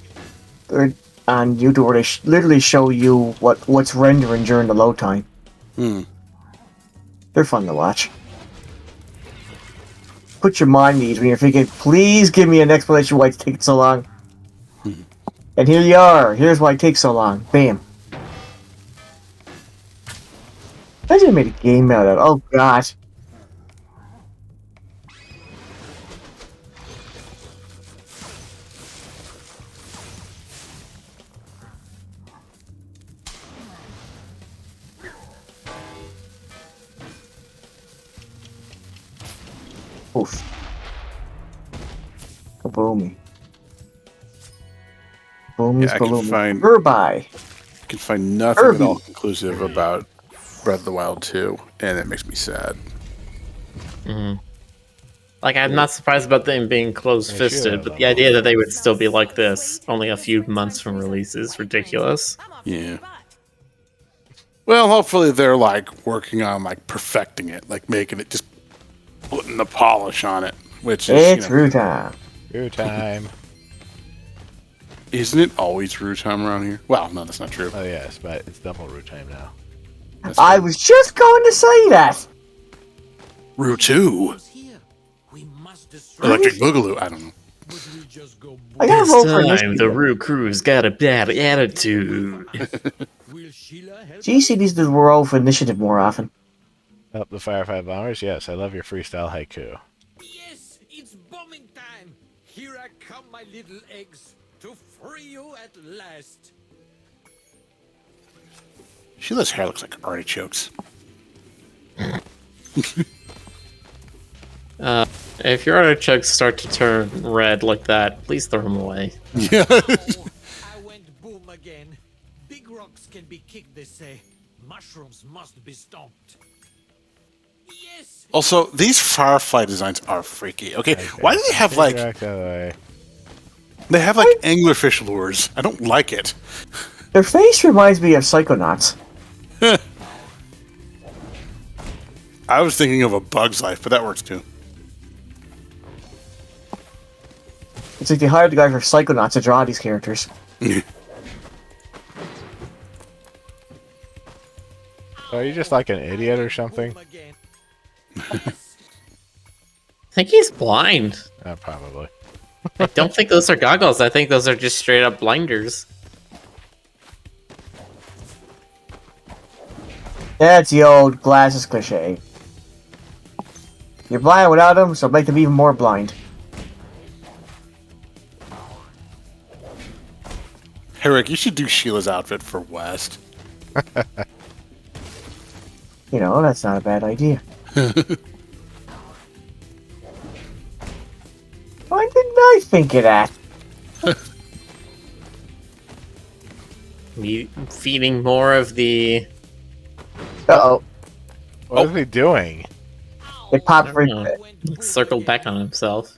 on YouTube where they literally show you what's rendering during the load time. They're fun to watch. Put your mind at ease when you're thinking, please give me an explanation why it's taking so long. And here you are. Here's why it takes so long. Bam. Imagine I made a game out of it. Oh, God. Oof. Kaboomy. Boomies, Yeah, I can baloomies. find- Goodbye. I can find nothing at all Kirby. conclusive about Breath of the Wild 2, and it makes me sad. Like, I'm not surprised about them being closed-fisted, but the idea that they would still be like this, only a few months from release, is ridiculous. Yeah. Well, hopefully they're like working on like perfecting it, like making it just putting the polish on it, which is It's Rue time. Rue time. Isn't it always Rue time around here? Well, no, that's not true. Oh yes, but it's double Rue time now. I was just going to say that. Rue 2. Electric Boogaloo. I don't know. I gotta This roll for time, initiative. the Rue crew's got a bad attitude. GC needs to roll for initiative more often. Up the Firefly Bombers. Yes, I love your freestyle haiku. Yes, it's bombing time. Here I come, my little eggs, to free you at last. Sheila's hair looks like artichokes. If your artichokes start to turn red like that, please throw them away. Yeah. I went boom again. Big rocks can be kicked, they say. Mushrooms must be stomped. Yes. Also, these Firefly designs are freaky. Okay, why do they have like they have like anglerfish lures? I don't like it. Their face reminds me of Psychonauts. I was thinking of A Bug's Life, but that works too. It's like they hired the guy for Psychonauts to draw these characters. Are you just like an idiot or something? I think he's blind. Probably. I don't think those are goggles. I think those are just straight up blinders. That's the old glasses cliche. You're blind without them, so make them even more blind. Hey Rick, you should do Sheila's outfit for West. You know, that's not a bad idea. Why didn't I think of that? Me feeding more of the... Uh-oh. What is he doing? It popped right know. Circled back on himself.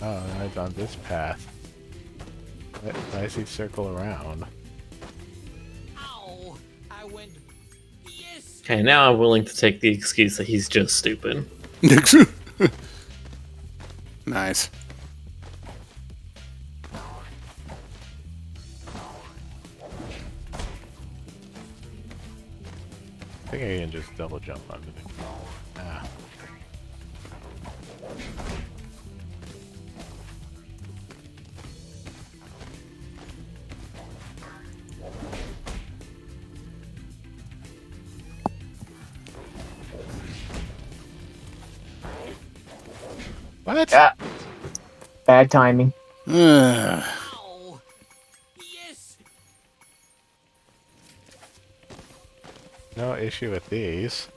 Oh, now it's on this path. Why does he circle around? Ow! I went. Yes! Okay, now I'm willing to take the excuse that he's just stupid. Nice. I think I can just double jump onto the... Ah. What? Yeah. Bad timing. Ugh. Ow! Yes! No issue with these.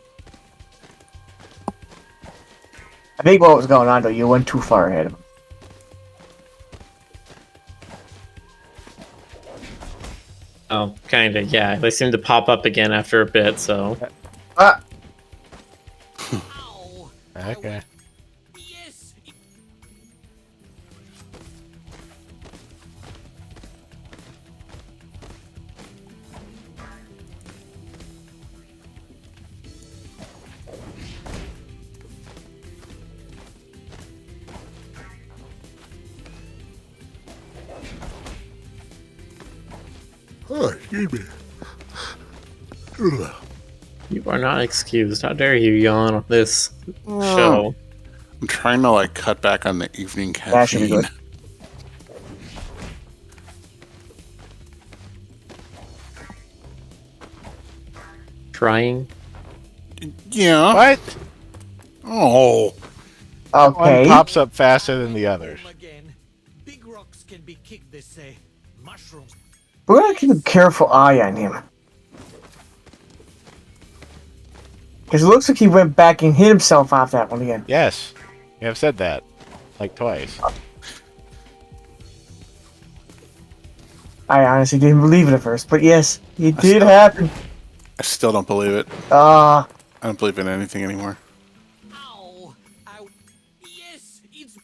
I think what was going on though, you went too far ahead of him. Oh, kinda, yeah. They seem to pop up again after a bit, so... Ah! Ow! I Okay. went. Yes! Oh, excuse me. Ugh. You are not excused. How dare you yawn on this show? I'm trying to like cut back on the evening That should be caffeine. good. Trying? Yeah. What? Oh. One Okay. pops up faster than the others. Boom again. Big rocks can be kicked, they say. Mushrooms. We're gonna keep a careful eye on him. Because it looks like he went back and hit himself off that one again. Yes. You have said that. Like twice. I honestly didn't believe it at first, but yes, it did still- happen. I still don't believe it. Ah, I don't believe in anything anymore. Ow! Yes! It's.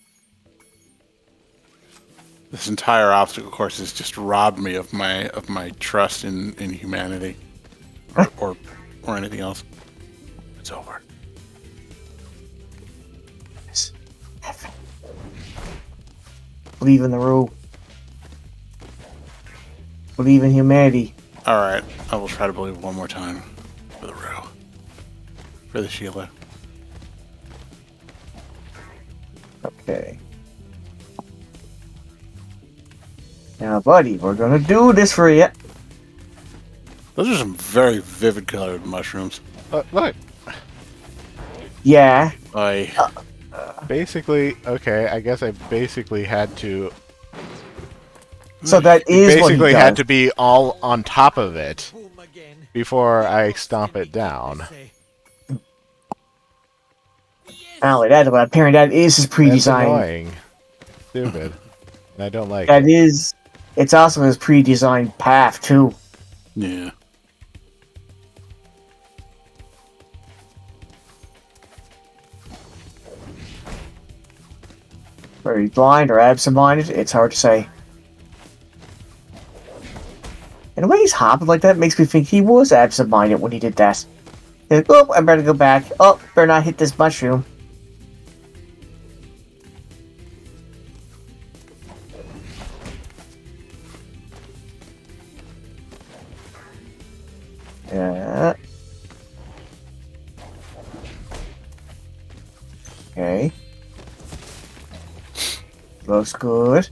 This entire obstacle course has just robbed me of my trust in humanity, or anything else. It's over. believe in the rule. Believe in humanity. All right, I will try to believe one more time for the row, for the Sheila. Okay. Now, buddy, we're gonna do this for you. Those are some very vivid colored mushrooms. Look. Yeah. Basically, okay, I guess I basically had to... So that is what he basically does. had to be all on top of it before I stomp it down. Not only that, but apparently that is his That's pre-designed. annoying. Stupid. And I don't like That it. is. It's also his pre-designed path too. Yeah. Whether he's blind or absent-minded, it's hard to say. And the way he's hopping like that makes me think he was absent-minded when he did that. He's like, oh, I better go back. Oh, better not hit this mushroom. Yeah. Okay. Looks good.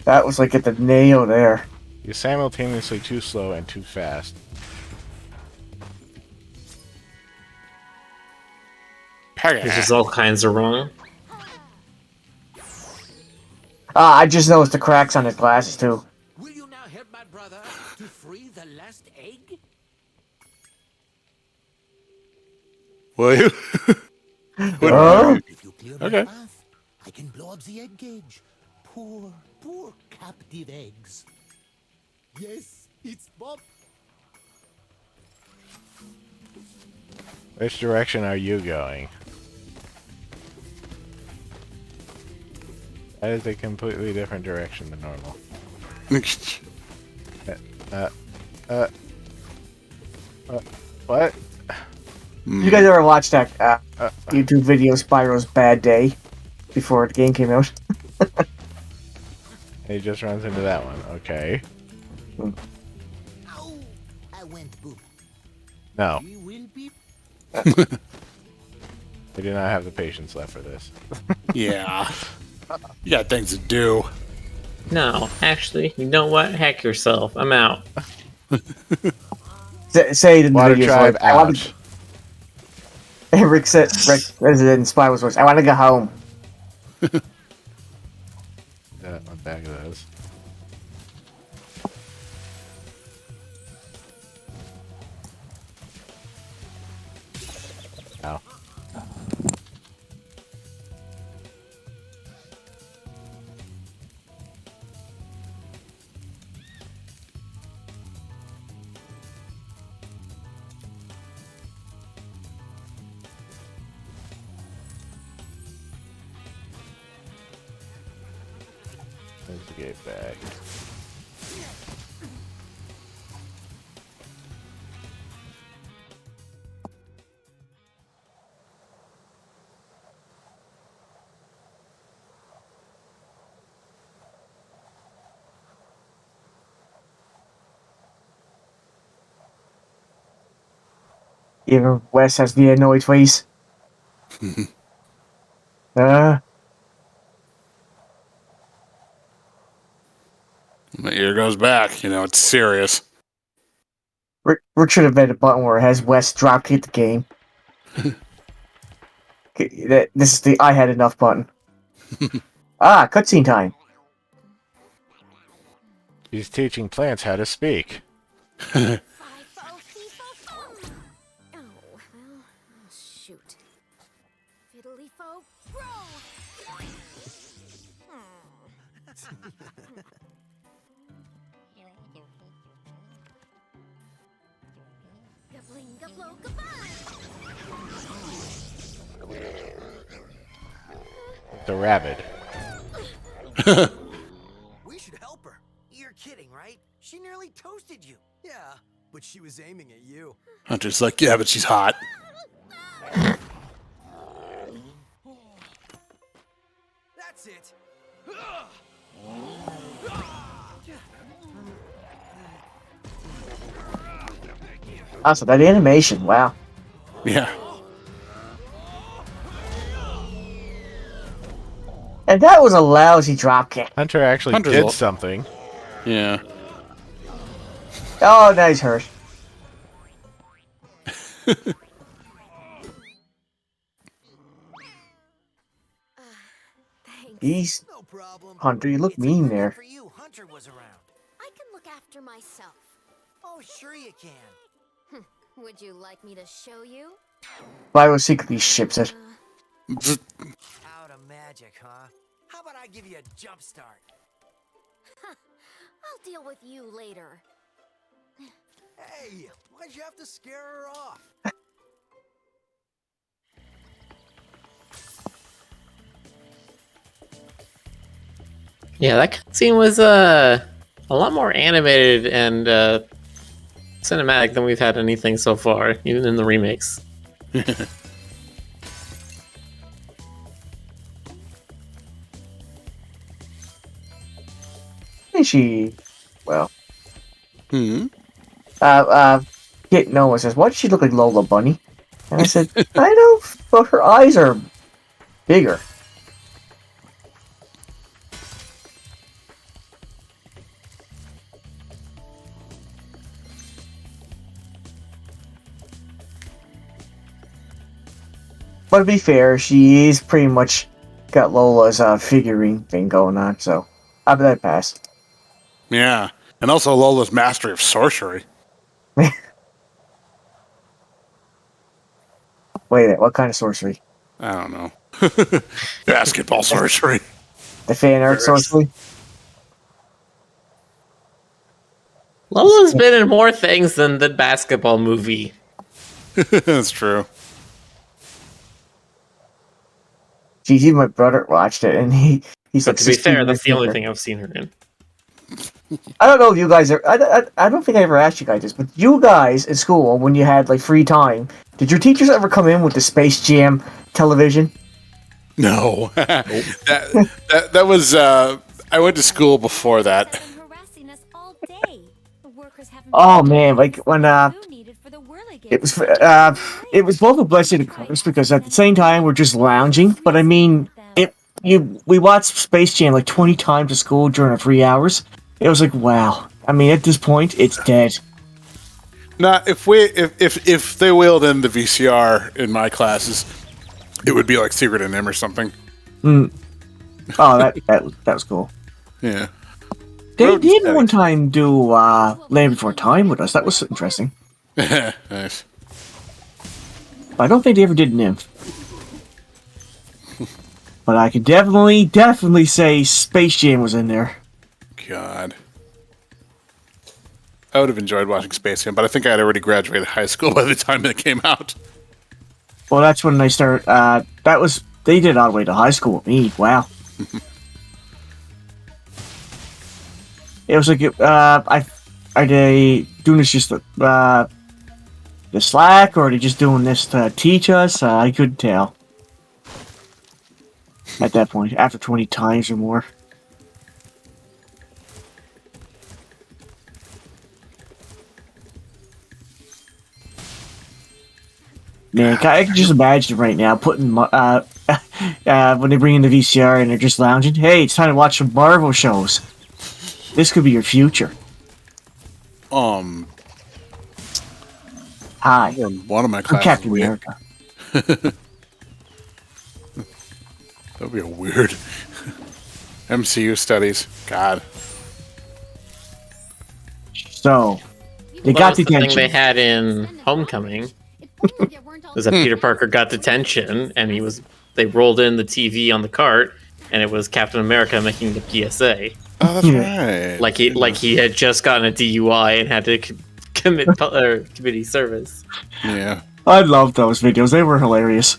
That was like at the nail there. You're simultaneously too slow and too fast. It's just all kinds of wrong. I just noticed the cracks on his glasses too. Will you now help my brother to free the last egg? Will you? Huh? If you clear my Okay. path, I can blow up the egg cage. Poor, poor captive eggs. Yes, it's Bob. Which direction are you going? That is a completely different direction than normal. What? You guys ever watched that YouTube video, Spyro's Bad Day, before the game came out? He just runs into that one. Okay. Ow! I went boop. No. We will be. I do not have the patience left for this. Yeah. You got things to do. No, actually, you know what? Heck yourself. I'm out. Say it in the Water video. tribe Like, out. Rick said, Resident Spyro's voice, I want to go home. One bag of those. Ow. There's the gate bag. Even Wes has the annoyed face. My ear goes back. You know, it's serious. Rick should have made a button where it has Wes drop kick the game. This is the I had enough button. Cutscene time. He's teaching plants how to speak. Oh, well, shoot. Fiddly fo, grow! Gabling, gablo, goodbye! The rabbit. We should help her. You're kidding, right? She nearly toasted you. Yeah, but she was aiming at you. Hunter's like, yeah, but she's hot. That's it. Also, that animation, wow. Yeah. And that was a lousy drop kick. Hunter actually Hunter's did al- something. Yeah. Oh, now he's hurt. He's No problem. Hunter, you look It's a mean good thing there. For you, Hunter was around. I can look after myself. Oh, sure you can. Would you like me to show you? Spyro secretly ships it. Out of magic, huh? How about I give you a jump start? I'll deal with you later. Hey, why'd you have to scare her off? Yeah, that cutscene was a lot more animated and cinematic than we've had anything so far, even in the remakes. And she, well, Hmm. Kit Noah says, why does she look like Lola Bunny? And I said, I know, but her eyes are bigger. But to be fair, she is pretty much got Lola's figurine thing going on, so I'll let that pass. Yeah. And also Lola's mastery of sorcery. Wait a minute, what kind of sorcery? I don't know. Basketball sorcery. The fan art sorcery? Lola's been in more things than the basketball movie. That's true. Geez, even my brother watched it, and he's But like. to be 16 fair, that's years the only younger. thing I've seen her in. I don't know if you guys are. I don't think I ever asked you guys this, but you guys in school, when you had like free time, did your teachers ever come in with the Space Jam television? No. that was. I went to school before that. Harassing us all day. The workers haven't Oh been man, like when food needed for the whirly it was both a blessing and a curse because at the same time we're just lounging. But I mean, we watched Space Jam like 20 times at school during our free hours. It was like wow. I mean, at this point, it's dead. Nah, if they wheeled in the VCR in my classes, it would be like Secret in Him or something. Mm. Oh, that was cool. Yeah. They did one time do Land Before Time with us. That was interesting. Nice. But I don't think they ever did Nymph. But I could definitely say Space Jam was in there. God. I would have enjoyed watching Space Jam, but I think I had already graduated high school by the time it came out. Well, that's when they started. They did it all the way to high school with me. Wow. It was like are they doing this just the slack, or are they just doing this to teach us? I couldn't tell. At that point, after 20 times or more. Man, I can just imagine right now putting when they bring in the VCR and they're just lounging. Hey, it's time to watch some Marvel shows. This could be your future. Hi. One of my I'm classes. Captain America. That would be a weird MCU studies. God. So they What got was the detention. thing they had in Homecoming was that Peter Parker got detention, and they rolled in the TV on the cart, and it was Captain America making the PSA. Oh, that's right. Like he had just gotten a DUI and had to commit community service. Yeah. I loved those videos. They were hilarious.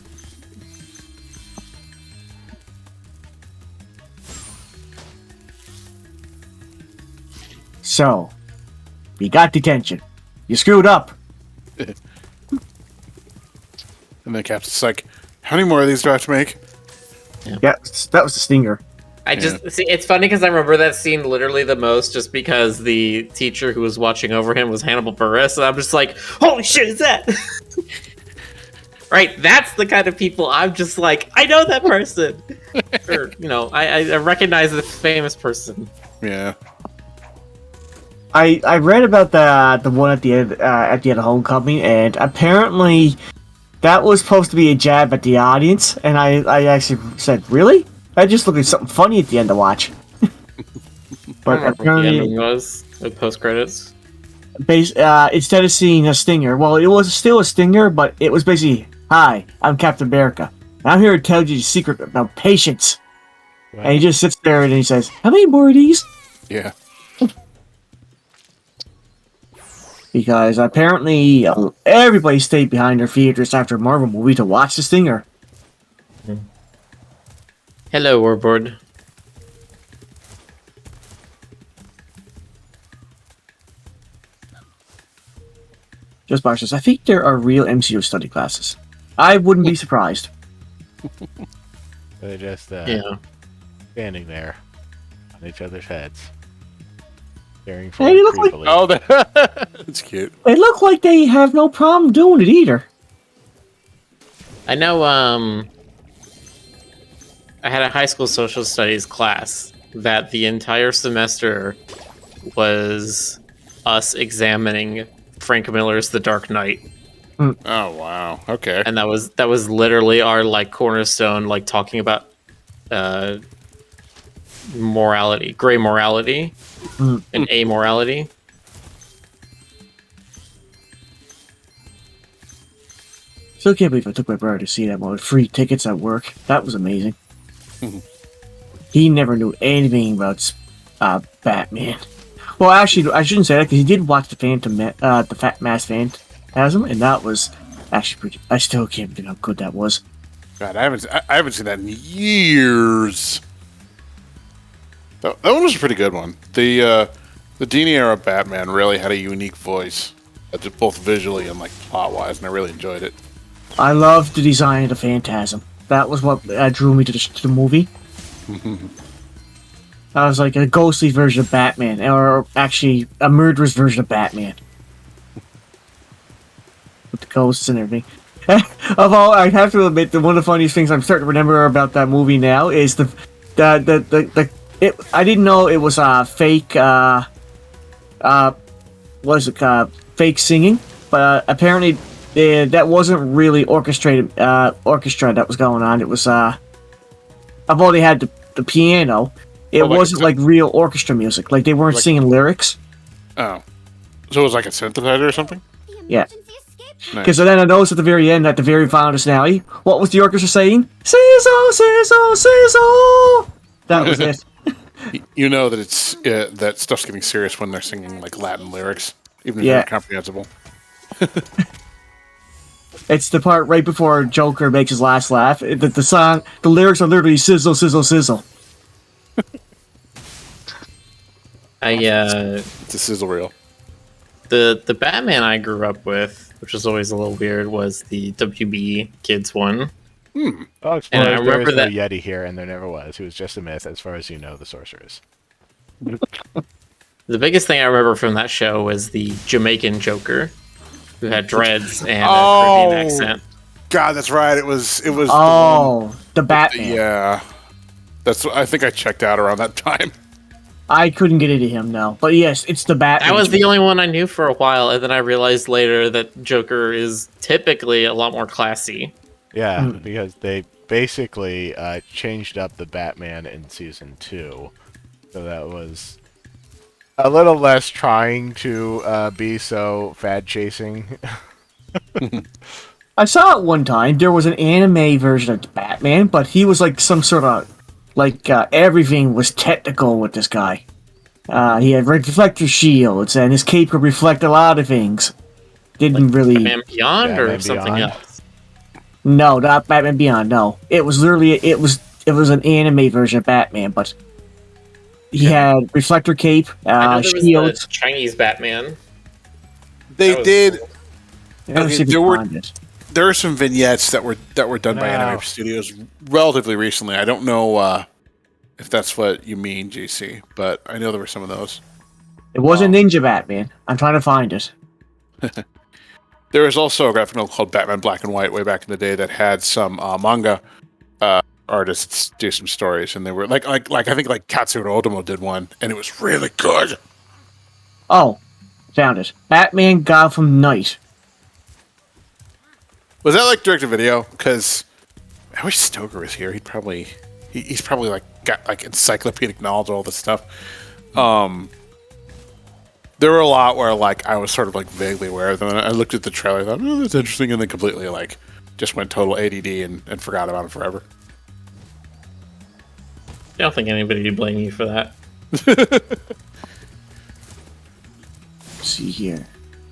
So, you got detention. You screwed up. And the captain's like, how many more of these do I have to make? Yeah, that was the stinger. I just see it's funny because I remember that scene literally the most, just because the teacher who was watching over him was Hannibal Buress, and I'm just like, holy shit, is that? Right, that's the kind of people I'm just like, I know that person, or I recognize the famous person. Yeah. I read about the one at the end of Homecoming, and apparently that was supposed to be a jab at the audience, and I actually said, really? I just looked at something funny at the end to watch. But apparently, the ending was with post credits. Instead of seeing a stinger, well, it was still a stinger, but it was basically, "Hi, I'm Captain America. And I'm here to tell you the secret about patience." Wow. And he just sits there and he says, "How many more of these?" Yeah. Because apparently everybody stayed behind their theaters after a Marvel movie to watch the stinger. Hello, Warboard. Just Boxers, I think there are real MCU study classes. I wouldn't be surprised. They're just standing there on each other's heads. Staring Hey, they look like, that's cute. They look like they have no problem doing it either. I know, I had a high school social studies class that the entire semester was us examining Frank Miller's The Dark Knight. Oh wow. Okay. And that was literally our cornerstone, talking about morality, gray morality, and amorality. Still can't believe I took my brother to see that one with free tickets at work. That was amazing. He never knew anything about Batman. Well, actually, I shouldn't say that because he did watch the Fat Mask Phantasm, and that was actually pretty. I still can't believe how good that was. God, I haven't seen that in years. That one was a pretty good one. The Dini era Batman really had a unique voice, both visually and like plot wise, and I really enjoyed it. I loved the design of the Phantasm. That was what drew me to the movie. That was like a ghostly version of Batman, or actually a murderous version of Batman. With the ghosts and everything. Of all, I have to admit that one of the funniest things I'm starting to remember about that movie now is I didn't know it was fake. Fake singing? But apparently, that wasn't really orchestra that was going on. It was I've only had the piano. It wasn't like real orchestra music. Like they weren't singing lyrics. Oh, so it was like a synthesizer or something? Yeah. Because then I noticed at the very end, at the very final finale, what was the orchestra saying? Sizzle, sizzle, sizzle! That was it. You know that it's that stuff's getting serious when they're singing like Latin lyrics, even if they're incomprehensible. It's the part right before Joker makes his last laugh. The song, the lyrics are literally sizzle, sizzle, sizzle. It's a sizzle reel. The Batman I grew up with, which was always a little weird, was the WB Kids one. Oh, and I remember there is that no Yeti here, and there never was. He was just a myth, as far as you know, the sorceress. The biggest thing I remember from that show was the Jamaican Joker, who had dreads and a Caribbean accent. God, that's right. It was. Oh, the Batman. Yeah, I think I checked out around that time. I couldn't get into him, no. But yes, it's the Batman. That was the only one I knew for a while, and then I realized later that Joker is typically a lot more classy. Yeah, because they basically changed up the Batman in season 2, so that was a little less trying to be so fad chasing. I saw it one time. There was an anime version of Batman, but he was like some sort of everything was technical with this guy. He had reflector shields, and his cape could reflect a lot of things. Didn't really. Batman Beyond or something else. No, not Batman Beyond. No, it was literally it was an anime version of Batman, but he had reflector cape, shields. The Chinese Batman. They did. Cool. There are some vignettes that were done by anime studios relatively recently. I don't know if that's what you mean, JC, but I know there were some of those. It wasn't Ninja Batman. I'm trying to find it. There was also a graphic novel called Batman Black and White way back in the day that had some manga artists do some stories, and they were like I think like Katsuro Otomo did one, and it was really good. Oh, found it. Batman Gotham Knight. Was that like direct to video? Because I wish Stoker was here. He's probably like got like encyclopedic knowledge of all this stuff. There were a lot where like I was sort of like vaguely aware of them. And I looked at the trailer, I thought, oh, that's interesting, and then completely like just went total ADD and forgot about it forever. I don't think anybody would blame you for that. Let's see here.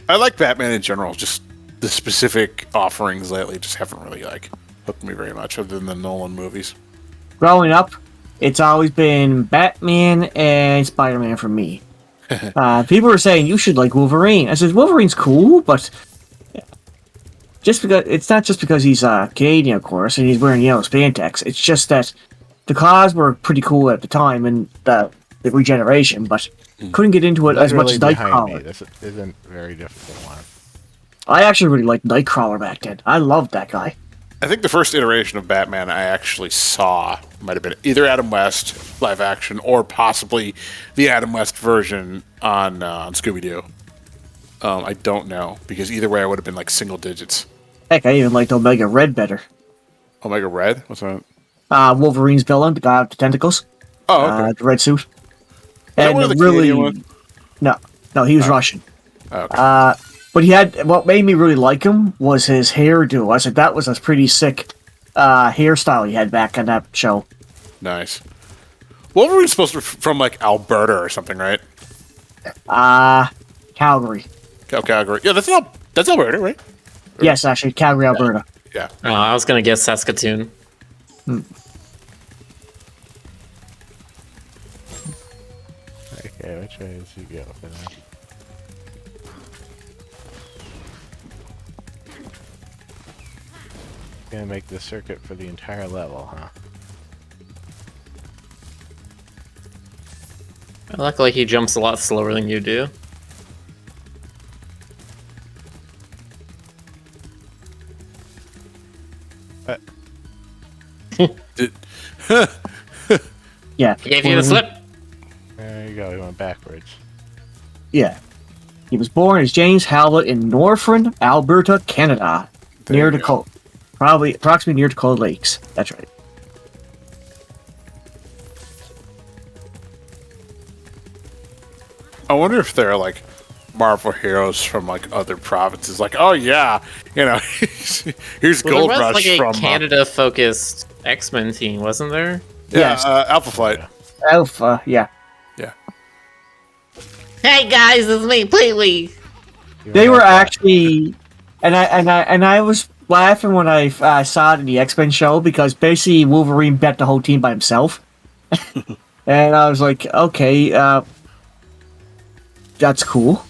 I like Batman in general. Just the specific offerings lately just haven't really like hooked me very much, other than the Nolan movies. Growing up, it's always been Batman and Spider-Man for me. People were saying you should like Wolverine. I said Wolverine's cool, but just because it's not just because he's Canadian, of course, and he's wearing yellow spandex. It's just that the claws were pretty cool at the time and the regeneration, but couldn't get into it as much as Nightcrawler. This isn't a very difficult one. I actually really liked Nightcrawler back then. I loved that guy. I think the first iteration of Batman I actually saw might have been either Adam West live action or possibly the Adam West version on Scooby-Doo. I don't know, because either way I would have been like single digits. Heck, I even liked Omega Red better. Omega Red? What's that? Wolverine's villain, the guy with the tentacles. Oh, okay. The red suit. And one of the Canadian ones? No, he was Russian. Okay. But he had what made me really like him was his hairdo. I said that was a pretty sick hairstyle he had back on that show. Nice. Wolverine's supposed to be from like Alberta or something, right? Calgary. Calgary. Yeah, that's Alberta, right? Yes, actually, Calgary, Alberta. Yeah. Oh, I was gonna guess Saskatoon. Okay, which way does he go for that? Gonna make the circuit for the entire level, huh? Luckily, he jumps a lot slower than you do. Yeah. He gave you the slip. There you go, he went backwards. Yeah. He was born as James Howlett in Northern, Alberta, Canada, near Dakota, approximately near Dakota Lakes. That's right. I wonder if they're like Marvel heroes from like other provinces. Like, oh yeah, you know, here's Well, Gold there was Rush like a from Canada-focused X-Men team, wasn't there? Yes. Alpha Flight. Alpha, yeah. Yeah. Hey guys, it's me, Plee. They were actually, and I was laughing when I saw it in the X-Men show because basically Wolverine bet the whole team by himself, and I was like, okay, that's cool.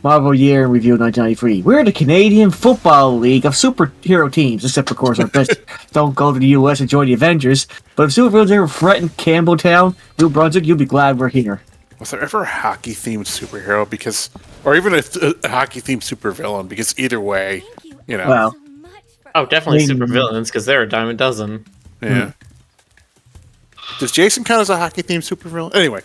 Marvel Year in Review 1993. We're the Canadian Football League of superhero teams, except of course our best don't go to the US and join the Avengers. But if superheroes ever threaten Campbelltown, New Brunswick, you'll be glad we're here. Was there ever a hockey-themed superhero? Because, or even a hockey-themed supervillain? Because either way, you know. Well, Oh, definitely Maybe. supervillains, because they're a dime a dozen. Yeah. Does Jason count as a hockey-themed supervillain? Anyway,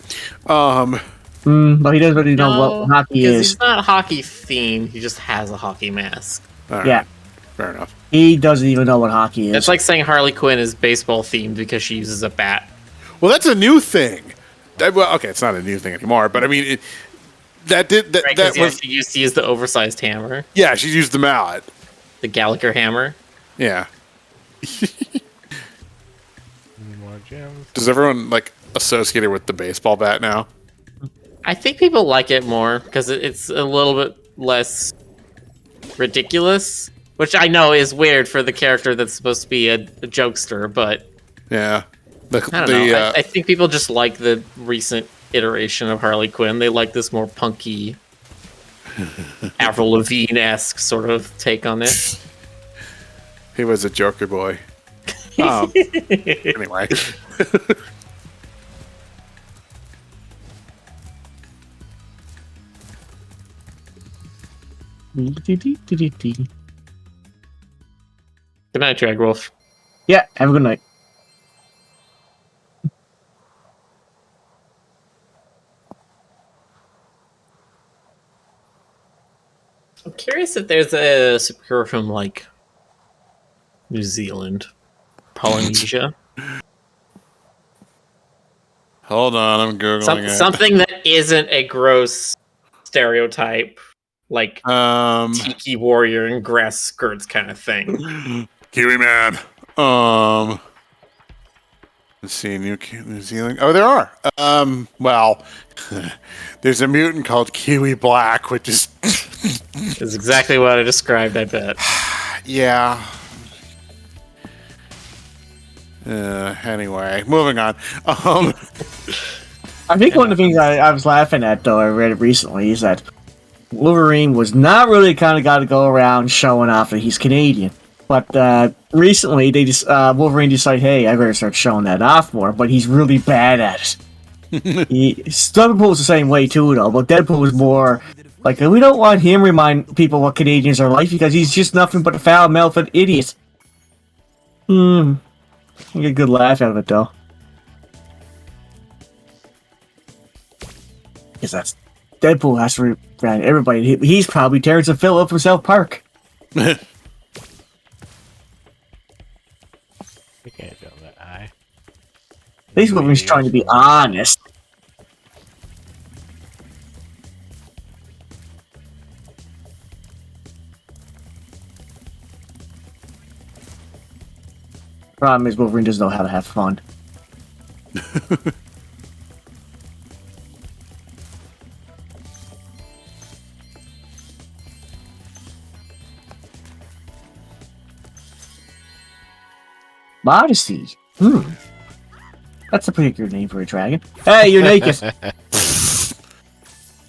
but he doesn't really know what hockey because is. he's not hockey themed. He just has a hockey mask. all right, Yeah, fair enough. he doesn't even know what hockey is. It's like saying Harley Quinn is baseball themed because she uses a bat. Well, that's a new thing. Well, okay, it's not a new thing anymore, but I mean, that Right, that was she used to use the oversized hammer, yeah. She used the mallet. the Gallagher hammer. Yeah. More gems. Does everyone like associate it with the baseball bat now? I think people like it more because it's a little bit less ridiculous, which I know is weird for the character that's supposed to be a jokester, but Yeah. I don't know. I think people just like the recent iteration of Harley Quinn. They like this more punky, Avril Lavigne-esque sort of take on it. He was a Joker boy. Anyway. Good night, Dragwolf. Yeah, have a good night. I'm curious if there's a superhero from like New Zealand, Polynesia, Hold on, I'm googling it. something that isn't a gross stereotype, like tiki warrior and grass skirts kind of thing. Kiwi man. Let's see, New Zealand. Oh, there are. Well, there's a mutant called Kiwi Black, which is Is exactly what I described, I bet. yeah. Anyway, moving on. I think one of the things I was laughing at, though, I read it recently, is that Wolverine was not really the kind of guy to go around showing off that he's Canadian. But recently, Wolverine decided, hey, I better start showing that off more, but he's really bad at it. Deadpool was the same way, too, though, but Deadpool was more like, we don't want him to remind people what Canadians are like, because he's just nothing but a foul-mouthed idiot. I get a good laugh out of it, though. Because that's Deadpool has to remind everybody. He's probably Terrence and Phillip from South Park. We can't feel that eye. At least Wolverine's trying to be honest. Problem is Wolverine doesn't know how to have fun. Modesty. That's a pretty good name for a dragon. Hey, you're naked.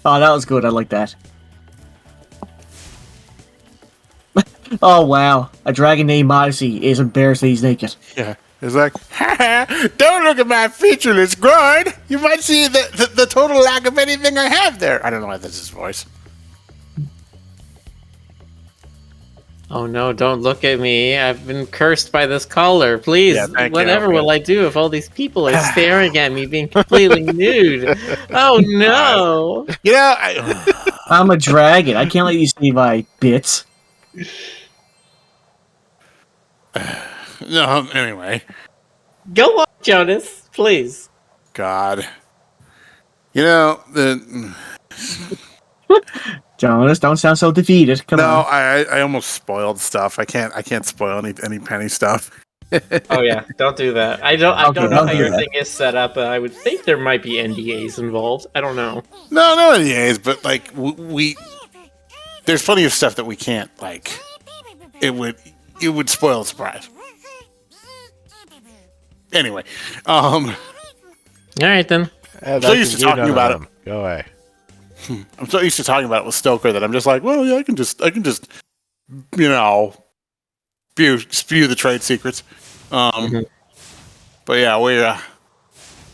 Oh, that was good. I like that. Oh, wow. A dragon named Modesty is embarrassed that he's naked. Yeah. It's like, don't look at my featureless groin. You might see the total lack of anything I have there. I don't know why that's his voice. Oh no, don't look at me. I've been cursed by this collar. Please, Yeah, thank whatever you. will I do if all these people are staring at me being completely nude? Oh no. You know, I'm a dragon. I can't let you see my bits. no, anyway. Go on, Jonas, please. God. You know, the... Jonas, don't sound so defeated. Come No, on. I almost spoiled stuff. I can't spoil any Penny stuff. Oh yeah, don't do that. I don't Okay, know don't how do your that. thing is set up, but I would think there might be NDAs involved. I don't know. No, no NDAs, but like we there's plenty of stuff that we can't like. It would spoil the surprise. Anyway, All right then. so used to talking about it. Go away. I'm so used to talking about it with Stoker that I'm just like, well, yeah, I can just, you know, spew the trade secrets. But yeah, we're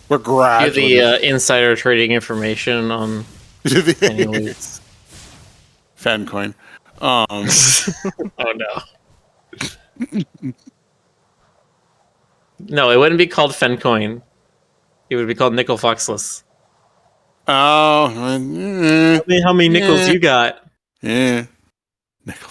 Do gradually the insider trading information on any leads. Fancoin. Oh no. No, it wouldn't be called Fencoin. It would be called Nickel Foxless. Oh, How many nickels you got? yeah, nickel.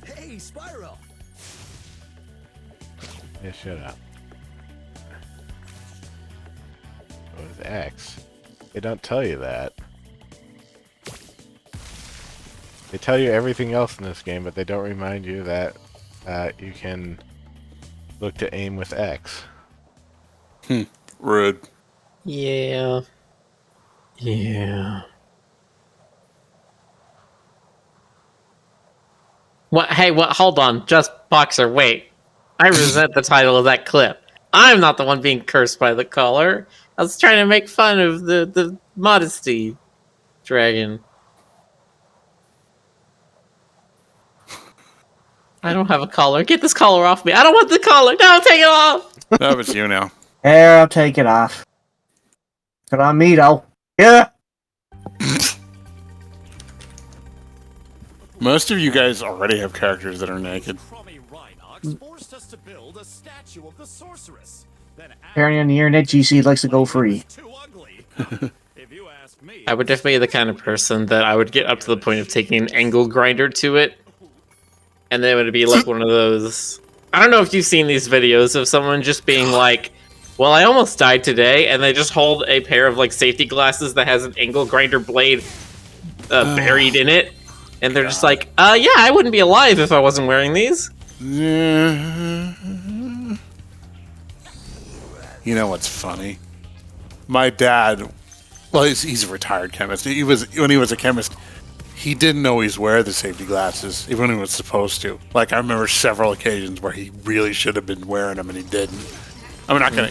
Hey, Spyro! Yeah, shut up. With X, they don't tell you that. They tell you everything else in this game, but they don't remind you that you can look to aim with X. Rude. Yeah. Yeah. What? Hey, what? Hold on. Just Boxer, wait. I resent the title of that clip. I'm not the one being cursed by the collar. I was trying to make fun of the modesty dragon. I don't have a collar. Get this collar off me. I don't want the collar. No, take it off. No, it's you now. Here, I'll take it off. Put on me, though. Yeah. Most of you guys already have characters that are naked. Crummy Rhinox forced us to build a statue of the sorceress. Then Apparently on the internet, GC likes to go free. too ugly. If you ask me, I would definitely be the kind of person that I would get up to the point of taking an angle grinder to it. And then it would be like one of those... I don't know if you've seen these videos of someone just being like, well, I almost died today, and they just hold a pair of like safety glasses that has an angle grinder blade buried in it. And they're just like, yeah, I wouldn't be alive if I wasn't wearing these. You know what's funny? My dad, well, he's a retired chemist. When he was a chemist, he didn't always wear the safety glasses, even when he was supposed to. Like, I remember several occasions where he really should have been wearing them and he didn't. I'm not gonna,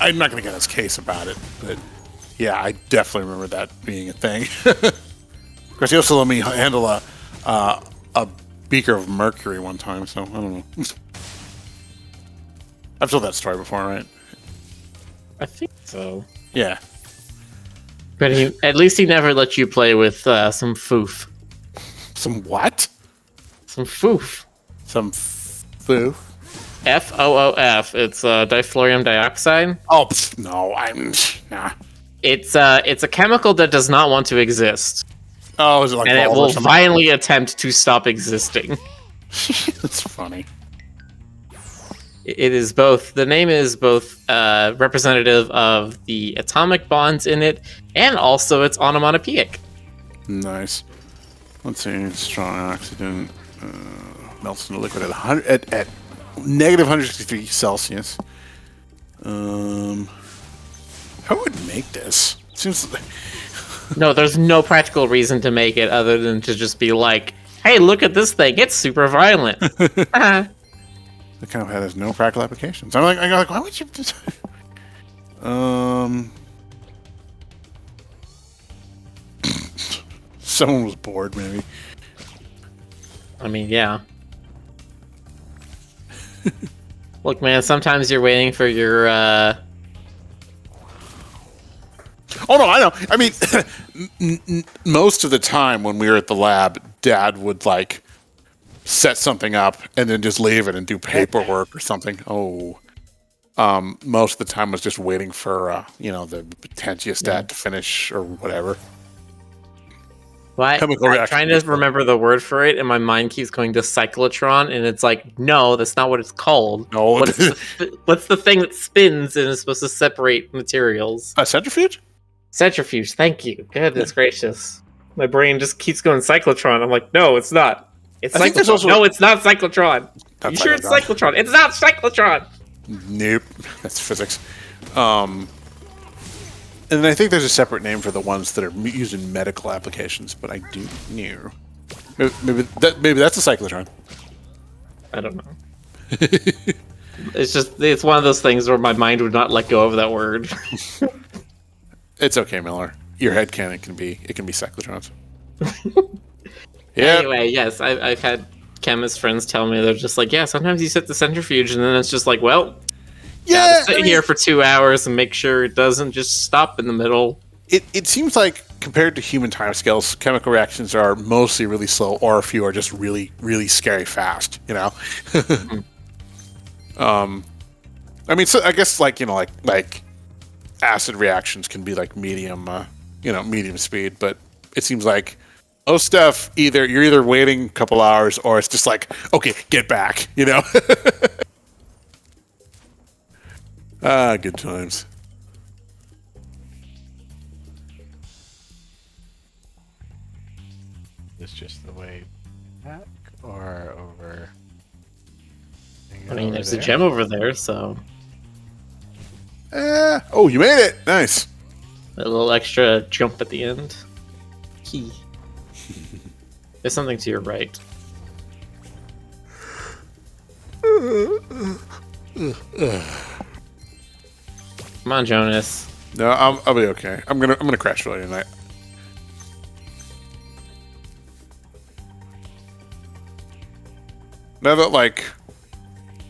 I'm not gonna get his case about it, but yeah, I definitely remember that being a thing. Of course, he also let me handle a beaker of mercury one time, so I don't know. I've told that story before, right? I think so. Yeah. But at least he never let you play with some foof. Some what? Some foof. Some foo? FOOF. It's difluorium dioxide. Oh, no, nah. It's a chemical that does not want to exist. Oh, is it like and it Volvo or will something? violently attempt to stop existing. That's funny. It is both. The name is both representative of the atomic bonds in it, and also its onomatopoeic. Nice. Let's see. Strong oxygen. melts into liquid at at negative 163 Celsius. How would make this? Seems like No, there's no practical reason to make it other than to just be like, hey, look at this thing. It's super violent. the kind of has no practical applications. I'm like, why would you? Someone was bored, maybe. I mean, yeah. Look, man, sometimes you're waiting for your, Oh no, I know. I mean, most of the time when we were at the lab, Dad would like set something up and then just leave it and do paperwork or something. Oh, most of the time was just waiting for the potentiostat to finish or whatever. What? Chemical I'm reaction. trying to remember the word for it, and my mind keeps going to cyclotron, and it's like, no, that's not what it's called. No. What's the thing that spins and is supposed to separate materials? A centrifuge? Centrifuge, thank you. Goodness gracious. My brain just keeps going cyclotron. I'm like, no, it's not. It's I think there's cyclotron. also- No, it's not cyclotron. Not You sure it's cyclotron. cyclotron? It's not cyclotron! Nope, that's physics. And then I think there's a separate name for the ones that are used in medical applications, but I do know. Maybe that's a cyclotron. I don't know. It's one of those things where my mind would not let go of that word. It's okay, Miller. Your headcanon can be cyclotrons. Yeah. Anyway, yes, I've had chemist friends tell me they're just like, yeah, sometimes you set the centrifuge and then it's just like, well, Yeah. sit here for 2 hours and make sure it doesn't just stop in the middle. It seems like compared to human timescales, chemical reactions are mostly really slow, or a few are just really, really scary fast. I mean, so I guess like acid reactions can be like medium, medium speed, but it seems like most stuff you're either waiting a couple hours or it's just like, okay, get back. Good times. It's just the way back or over. I mean, there's a gem over there, so Oh, you made it! Nice. a little extra jump at the end. Key. There's something to your right. Come on, Jonas. No, I'll be okay. I'm gonna crash early tonight. Now that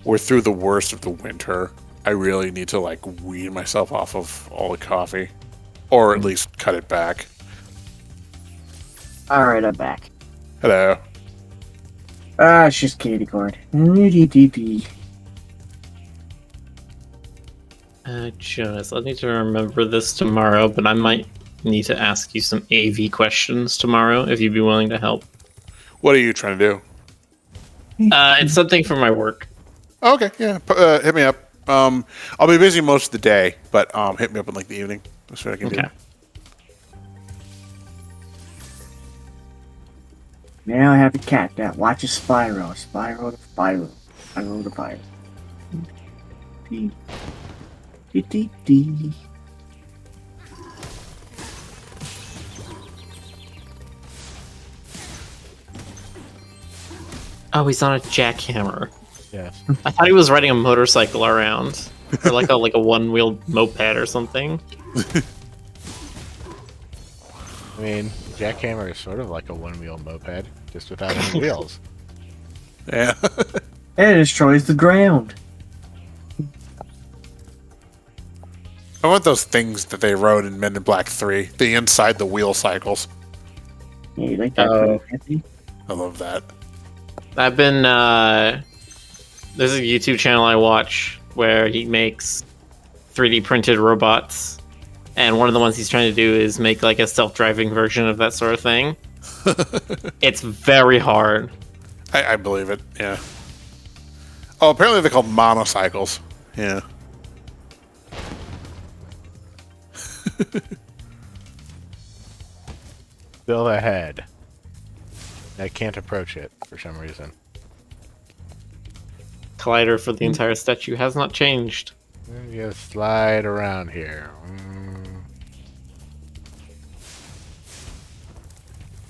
we're through the worst of the winter, I really need to wean myself off of all the coffee, or at least cut it back. Alright, I'm back. Hello. It's just Katie Cord. Jonas, I need to remember this tomorrow, but I might need to ask you some AV questions tomorrow if you'd be willing to help. What are you trying to do? It's something for my work. Oh, okay, yeah. Hit me up. I'll be busy most of the day, but hit me up in the evening. That's what I can do. Okay. Now I have a cat that watches Spyro. Spyro to Spyro. Spyro to Spyro. Dee. Dee dee dee. Oh, he's on a jackhammer. Yes. I thought he was riding a motorcycle around, or like a one-wheeled moped or something. I mean, jackhammer is sort of like a one-wheel moped, just without any wheels. Yeah. And it destroys the ground. I want those things that they wrote in Men in Black 3. The inside the wheel cycles. Yeah, you like that? Oh. Anthony? I love that. I've been there's a YouTube channel I watch where he makes 3D printed robots, and one of the ones he's trying to do is make a self-driving version of that sort of thing. It's very hard. I believe it, yeah. Oh, apparently they're called monocycles. Yeah. Still ahead. I can't approach it for some reason. collider for the entire statue has not changed. And you slide around here.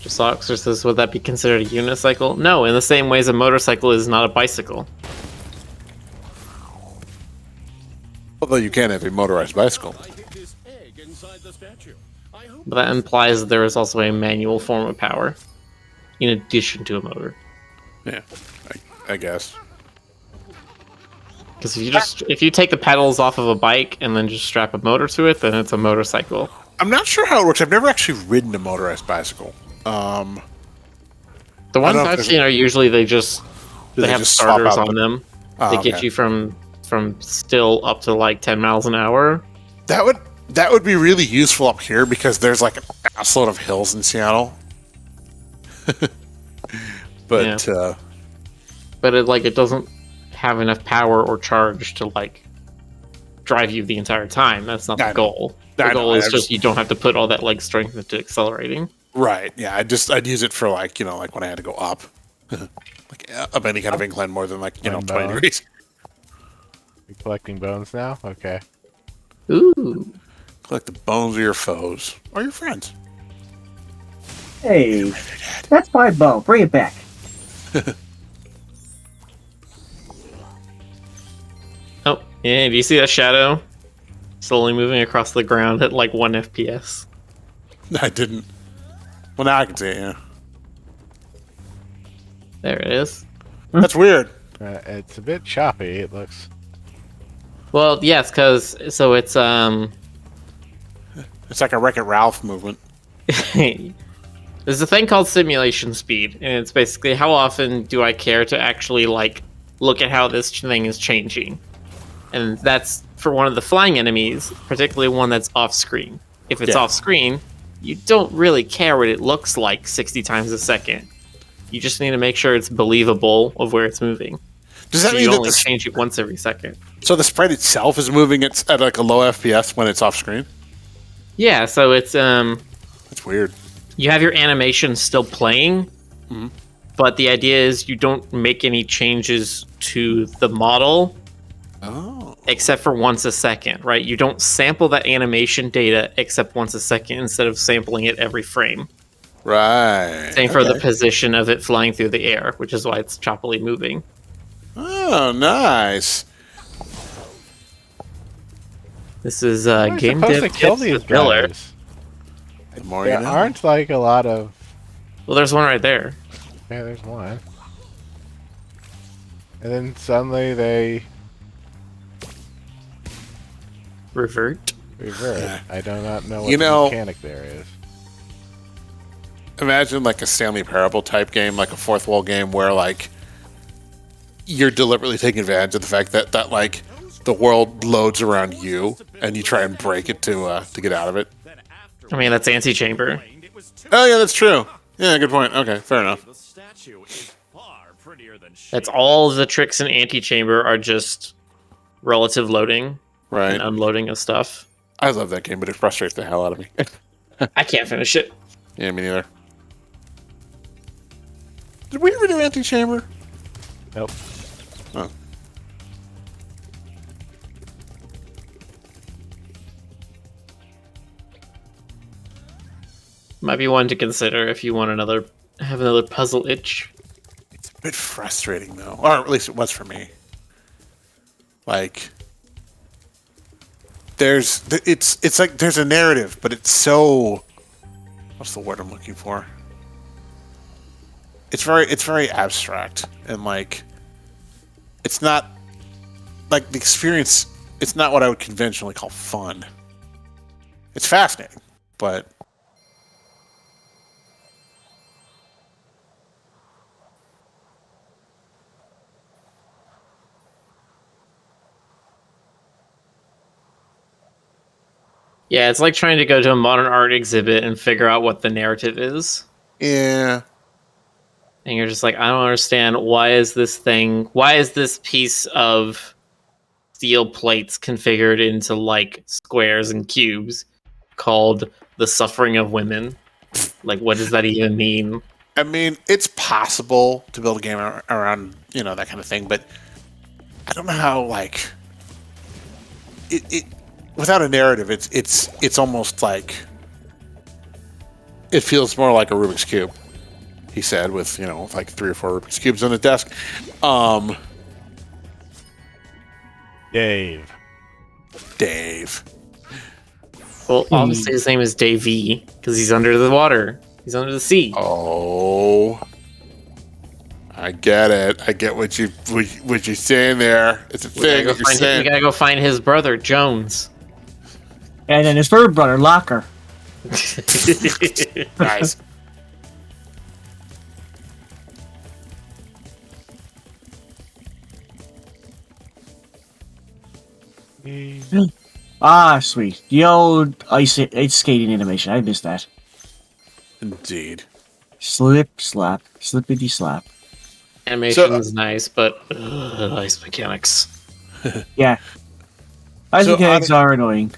Drosoxer says, would that be considered a unicycle? No, in the same way as a motorcycle is not a bicycle. Although you can have a motorized bicycle. But that implies that there is also a manual form of power, in addition to a motor. Yeah, I guess. Because if you take the pedals off of a bike and then just strap a motor to it, then it's a motorcycle. I'm not sure how it works. I've never actually ridden a motorized bicycle. The ones I've seen are usually they have just starters swap out on them. Oh, They get you from still up to like 10 miles an hour. That would be really useful up here because there's like an assload of hills in Seattle. But it doesn't have enough power or charge to like drive you the entire time. That's not the goal. The goal is just you don't have to put all that leg strength into accelerating. Right. Yeah. I'd use it for like like when I had to go up, like up any kind of incline more than 20 degrees. You collecting bones now? Okay. Ooh. Collect the bones of your foes or your friends. Hey, that's my bone. Bring it back. Oh, yeah, do you see that shadow? Slowly moving across the ground at like 1 FPS. I didn't. Well, now I can see it, yeah. There it is. That's weird. It's a bit choppy, it looks. Well, yes, because it's It's like a Wreck-It Ralph movement. there's a thing called simulation speed, and it's basically how often do I care to actually like look at how this thing is changing, and that's for one of the flying enemies, particularly one that's off screen. If it's off screen, you don't really care what it looks like 60 times a second. You just need to make sure it's believable of where it's moving. Does that so mean you that only change it once every second? So the sprite itself is moving at like a low FPS when it's off screen? Yeah, so it's That's weird. You have your animation still playing, but the idea is you don't make any changes to the model except for once a second, right? You don't sample that animation data except once a second instead of sampling it every frame. Right. Same for the position of it flying through the air, which is why it's choppily moving. Oh, nice. This is How are we game supposed dev to kill tips these with Miller. guys? The more There you know. aren't like a lot of. Well, there's one right there. Yeah, there's one. And then suddenly they Revert. revert. I do not know what You the know- mechanic there is. Imagine like a Stanley Parable type game, like a fourth wall game where like you're deliberately taking advantage of the fact that like the world loads around you and you try and break it to get out of it. I mean, that's Antechamber. Oh yeah, that's true. Yeah, good point. Okay, fair enough. That's all the tricks in Antechamber are just relative loading Right. and unloading of stuff. I love that game, but it frustrates the hell out of me. I can't finish it. Yeah, me neither. Did we ever do Antechamber? Nope. Oh. Might be one to consider if you want have another puzzle itch. It's a bit frustrating though, or at least it was for me. Like, it's like there's a narrative, but it's so. What's the word I'm looking for? It's very abstract and like, it's not like the experience. It's not what I would conventionally call fun. It's fascinating, but. Yeah, it's like trying to go to a modern art exhibit and figure out what the narrative is. Yeah. And you're just like, I don't understand, why is this piece of steel plates configured into like squares and cubes called the suffering of women? Like, what does that even mean? I mean, it's possible to build a game around, that kind of thing, but I don't know how like it without a narrative. It's almost like it feels more like a Rubik's cube. He said with like 3 or 4 Rubik's cubes on the desk. Dave. Well, obviously his name is Davey because he's under the water. He's under the sea. Oh, I get it. I get what you're saying there. It's a thing that you're saying. We gotta go find his brother Jones. And then his third brother, Locker. Nice. Ah, sweet. The old ice skating animation. I missed that. Indeed. Slip, slap, slippity slap. Animation's nice, but ice mechanics. Yeah. Ice mechanics are annoying.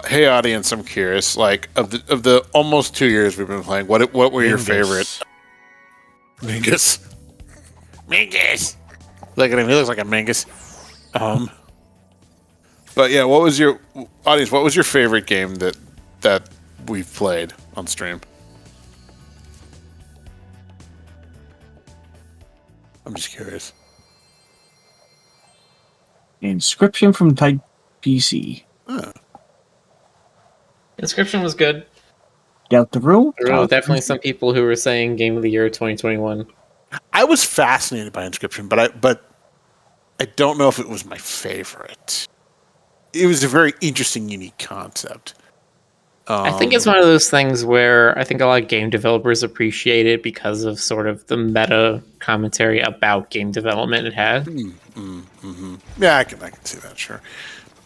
Hey, audience, I'm curious. Like, of the almost 2 years we've been playing, what were your favorite? Mingus. Look at him. He looks like a Mingus. But yeah, what was your audience? What was your favorite game that we've played on stream? I'm just curious. Inscription from Type PC. Huh. Inscription was good. Deltarune? There were definitely some people who were saying Game of the Year 2021. I was fascinated by Inscription, but I don't know if it was my favorite. It was a very interesting, unique concept. I think it's one of those things where I think a lot of game developers appreciate it because of sort of the meta commentary about game development it had. Yeah, I can see that, sure.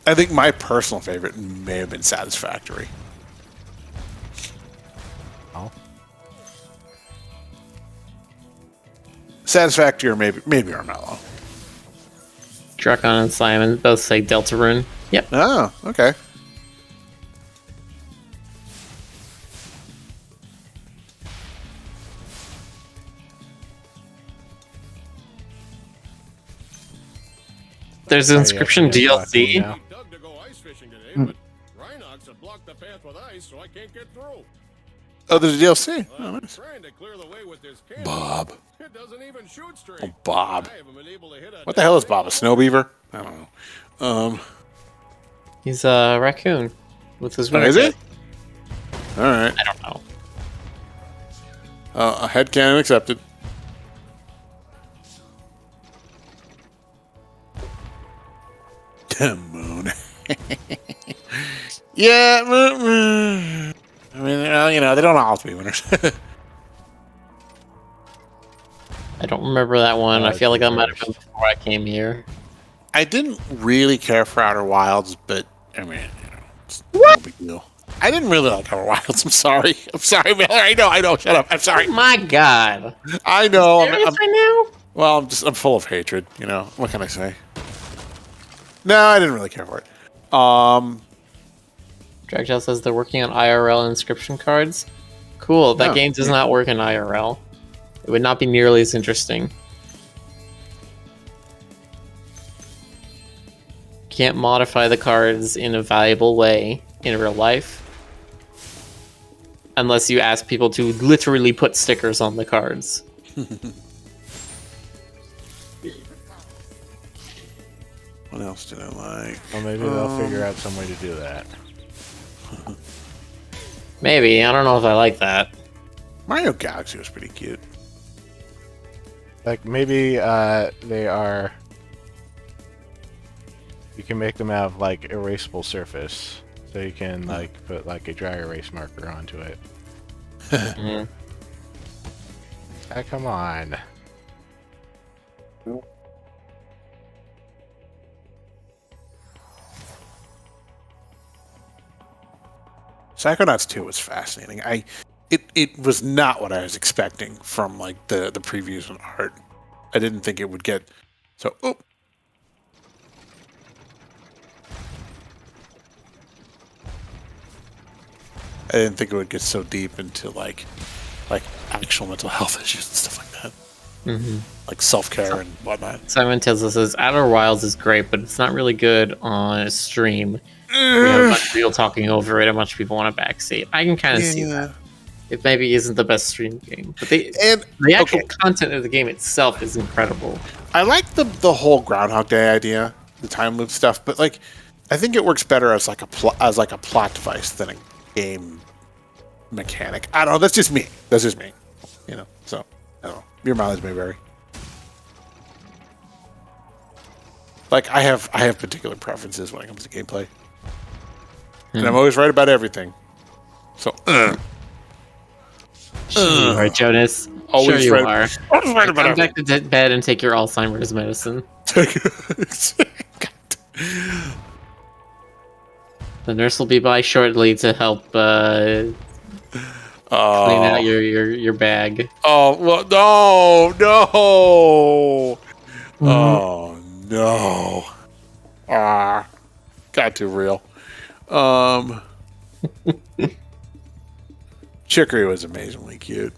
I think my personal favorite may have been Satisfactory. Oh. Satisfactory or maybe Armello. Drakon and Simon both say Deltarune. Yep. Oh, okay. There's Inscription DLC. Doug to go ice fishing today, but Rhinox had blocked the path with ice, so I can't get through. Oh, there's a DLC. Oh, nice. Trying to clear the way with this cannon. Bob. It doesn't even shoot straight. Oh, Bob. I haven't been able to hit a What the hell is Bob? A snow beaver? I don't know. He's a raccoon with his winter Is he? kit. All right. I don't know. A headcanon accepted. Damn moon. Yeah. I mean, they don't all have to be winners. I don't remember that one. I feel like that might have been before I came here. I didn't really care for Outer Wilds, but I mean, it's no big deal. I didn't really like Outer Wilds. I'm sorry, Miller. I know. Shut up. I'm sorry. Oh my god. I know. Serious right now? Well, I'm full of hatred. What can I say? No, I didn't really care for it. Dragtail says they're working on IRL inscription cards. Cool. That game does not work in IRL. It would not be nearly as interesting. Can't modify the cards in a valuable way in real life. Unless you ask people to literally put stickers on the cards. What else did I like? Well, maybe they'll figure out some way to do that. Maybe. I don't know if I like that. Mario Galaxy was pretty cute. Like, maybe they are... You can make them have, like, erasable surface. So you can, like, put, like, a dry erase marker onto it. Mm. Ah, come on. Psychonauts 2 was fascinating. It was not what I was expecting from like the previews and art. I didn't think it would get so. Oh. I didn't think it would get so deep into like actual mental health issues and stuff like that. like self-care and whatnot. Simon tells us says Outer Wilds is great, but it's not really good on a stream. We have a bunch of people talking over it. A bunch of people want to backseat. I can kind of see that. It maybe isn't the best stream game, but the actual content of the game itself is incredible. I like the whole Groundhog Day idea, the time loop stuff, but like, I think it works better as like a plot device than a game mechanic. I don't know. That's just me. You know. So I don't know. Your mileage may vary. Like I have particular preferences when it comes to gameplay, and I'm always right about everything. So. Right, Jonas. Always sure you right. are. Always right about Come back to bed and take your Alzheimer's medicine. The nurse will be by shortly to help clean out your bag. Oh well, no! Oh no! Got too real. Chicory was amazingly cute.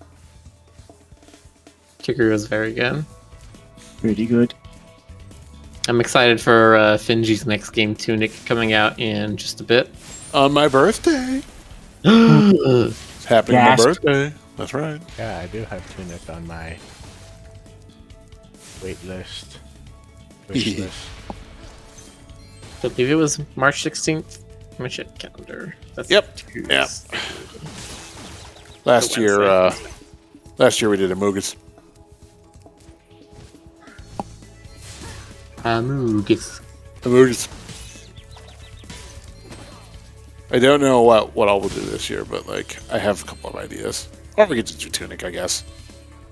Chicory was very good. Pretty good. I'm excited for Finji's next game, Tunic, coming out in just a bit. On my birthday. It's happening on my birthday. That's right. Yeah, I do have Tunic on my wait list. Wish list. I believe it was March 16th. Let me check the calendar. That's Yep. Tuesday. Yep. Last year we did Amogus. Amogus. I don't know what I will do this year, but like I have a couple of ideas. Or we could just do Tunic, I guess.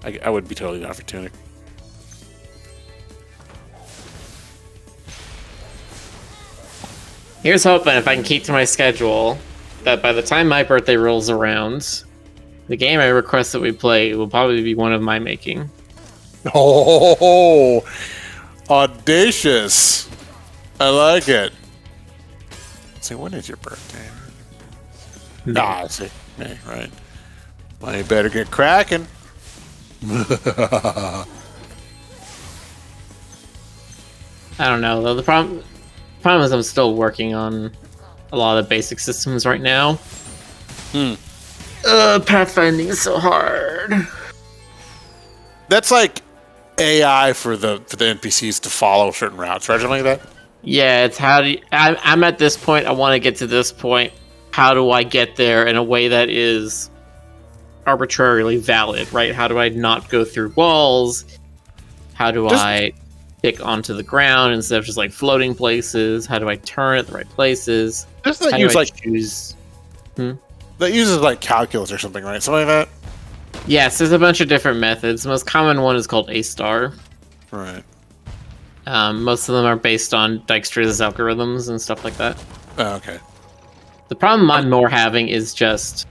I would be totally down for Tunic. Here's hoping, if I can keep to my schedule, that by the time my birthday rolls around, the game I request that we play will probably be one of my making. Oh, audacious! I like it. See, when is your birthday? I see. May, right? Well, you better get cracking. I don't know, though. The problem is I'm still working on a lot of the basic systems right now. Pathfinding is so hard. That's like AI for the NPCs to follow certain routes, right? Something like that. Yeah, it's how do you, I'm at this point. I want to get to this point. How do I get there in a way that is arbitrarily valid, right? How do I not go through walls? How do I pick onto the ground instead of just like floating places? How do I turn at the right places? Doesn't that use like choose? That uses like calculus or something, right? Something like that. Yes, there's a bunch of different methods. The most common one is called A-star. Right. Most of them are based on Dijkstra's algorithms and stuff like that. Oh, okay. The problem I'm more having is just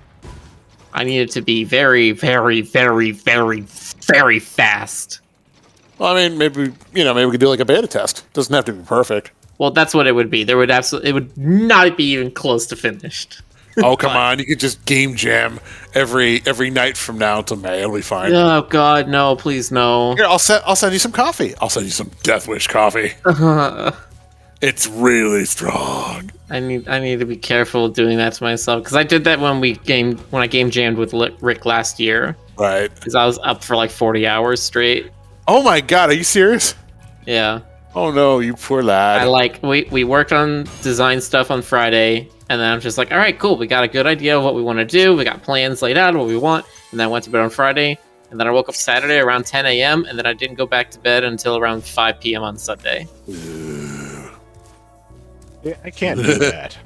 I need it to be very, very, very, very, very fast. Well, I mean, maybe we could do like a beta test. Doesn't have to be perfect. Well, that's what it would be. It would not be even close to finished. Oh, come on. You could just game jam every night from now until May. It'll be fine. Oh, God, no. Please, no. Here, I'll send you some coffee. I'll send you some Death Wish coffee. It's really strong. I need to be careful doing that to myself. Because I did that when I game jammed with Rick last year. Right. Because I was up for like 40 hours straight. Oh, my God. Are you serious? Yeah. Oh, no. You poor lad. We worked on design stuff on Friday. And then I'm just like, all right, cool. We got a good idea of what we want to do. We got plans laid out, what we want. And then I went to bed on Friday. And then I woke up Saturday around 10 a.m. And then I didn't go back to bed until around 5 p.m. on Sunday. Yeah, I can't do that.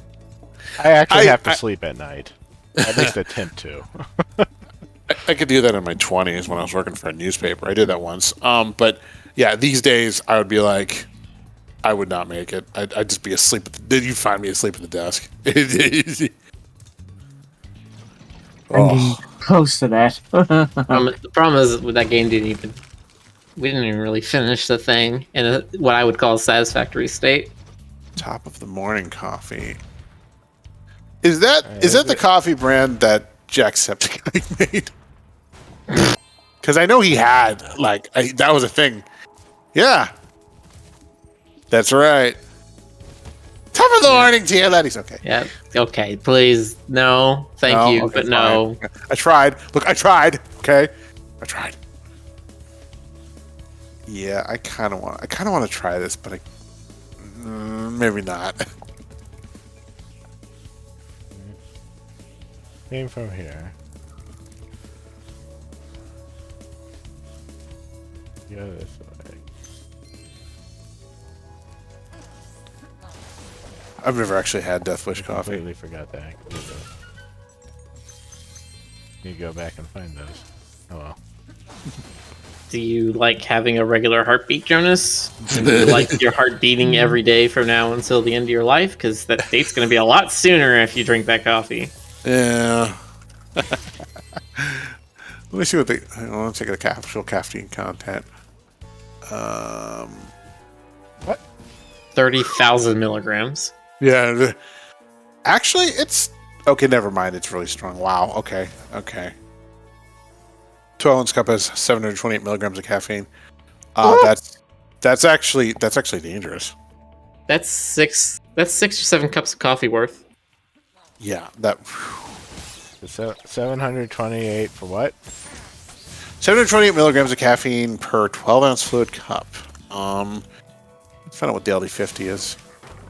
I actually have to sleep at night. At least attempt to. I could do that in my 20s when I was working for a newspaper. I did that once. But yeah, these days I would be like, I would not make it. I'd just be asleep. You'd find me asleep at the desk. Close to that. The problem is with that game we didn't even really finish the thing in what I would call a satisfactory state. Top of the morning coffee. Is that the coffee brand that Jacksepticeye made? Because I know he had, like, that was a thing. Yeah. That's right. Top of the morning to you, that he's okay. Yeah. Okay. Please. No. Thank No? you. Okay, but no. fine. I tried. Look, I tried. Okay? I tried. Yeah, I kind of want to try this, but maybe not. Came from here. Go this way. I've never actually had Death Wish coffee. Completely forgot that. Need to go back and find those. Oh well. Do you like having a regular heartbeat, Jonas? And do you like your heart beating every day from now until the end of your life? Because that date's going to be a lot sooner if you drink that coffee. Yeah. Let me see what they. I want to take the actual caffeine content. What? 30,000 milligrams. Yeah. Actually, it's okay. Never mind. It's really strong. Wow. Okay. Okay. 12-ounce cup has 728 milligrams of caffeine. That's actually dangerous. That's six or seven cups of coffee worth. Yeah. That. So 728 for what? 728 milligrams of caffeine per 12-ounce fluid cup. Let's find out what the LD50 is.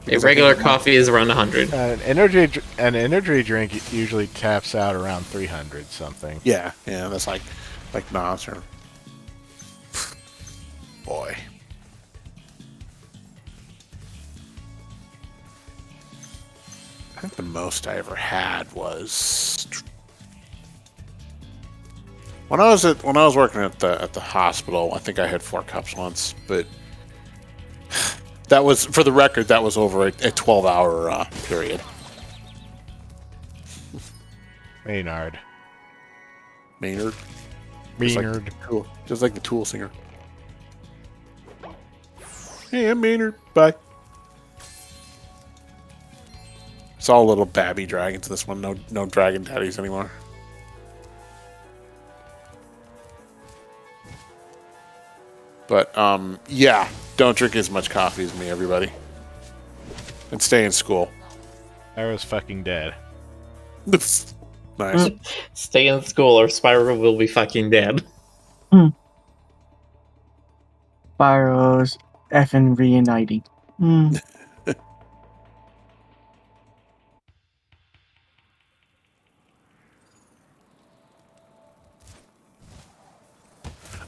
A regular coffee is around 100. An energy drink usually taps out around 300 something. Yeah, that's like Nas or boy. I think the most I ever had was when I was working at the hospital. I think I had 4 cups once, but that was, for the record, that was over a 12-hour period. Maynard. Maynard. Maynard. Just like the Tool singer. Hey, I'm Maynard. Bye. It's all little babby dragons. This one, no dragon daddies anymore. But yeah, don't drink as much coffee as me, everybody, and stay in school. I was fucking dead. Nice. Stay in school or Spyro will be fucking dead. Spyro's effing reuniting.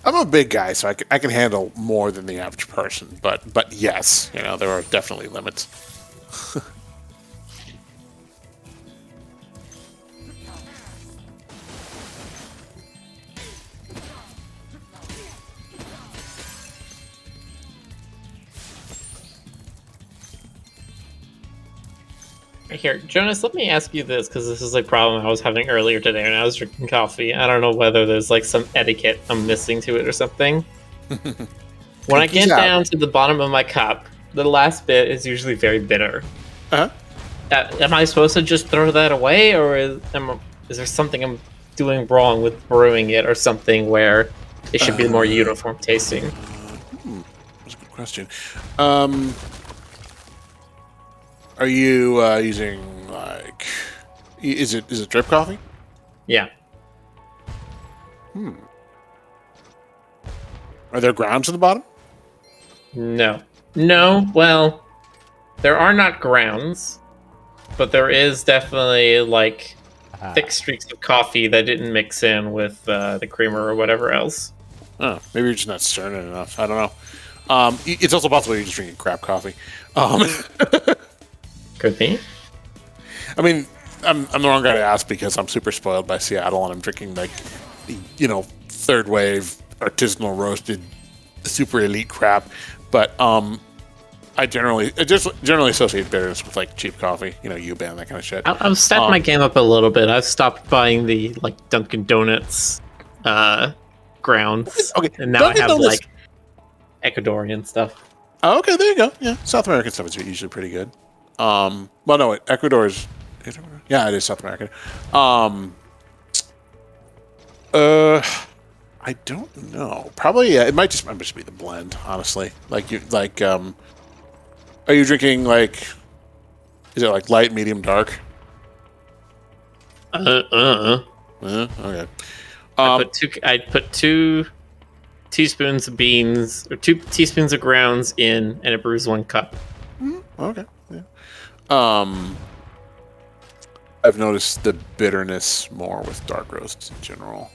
I'm a big guy, so I can handle more than the average person. But yes, there are definitely limits. Here, Jonas, let me ask you this, because this is a problem I was having earlier today when I was drinking coffee. I don't know whether there's like some etiquette I'm missing to it or something. When I get down to the bottom of my cup, the last bit is usually very bitter. Uh-huh. Am I supposed to just throw that away, or is there something I'm doing wrong with brewing it, or something where it should be more uniform tasting? That's a good question. Are you using like? Is it drip coffee? Yeah. Are there grounds at the bottom? No. Well, there are not grounds, but there is definitely like thick streaks of coffee that didn't mix in with the creamer or whatever else. Oh, maybe you're just not stirring it enough. I don't know. It's also possible you're just drinking crap coffee. Could be. I mean, I'm the wrong guy to ask because I'm super spoiled by Seattle and I'm drinking like, third wave artisanal roasted, super elite crap. But I generally associate bitterness with like cheap coffee, U-Ban, that kind of shit. I've stepped my game up a little bit. I've stopped buying the like Dunkin' Donuts grounds, okay, and now Dunkin' I have Donuts. like Ecuadorian stuff. Oh, okay, there you go. Yeah, South American stuff is usually pretty good. Well, no, Ecuador is. Yeah, it is South American. I I don't know. Probably it might just be the blend, honestly. Like are you drinking like? Is it like light, medium, dark? Okay. I put 2 teaspoons of beans or 2 teaspoons of grounds in, and it brews 1 cup. Okay. Yeah. I've noticed the bitterness more with dark roasts in general.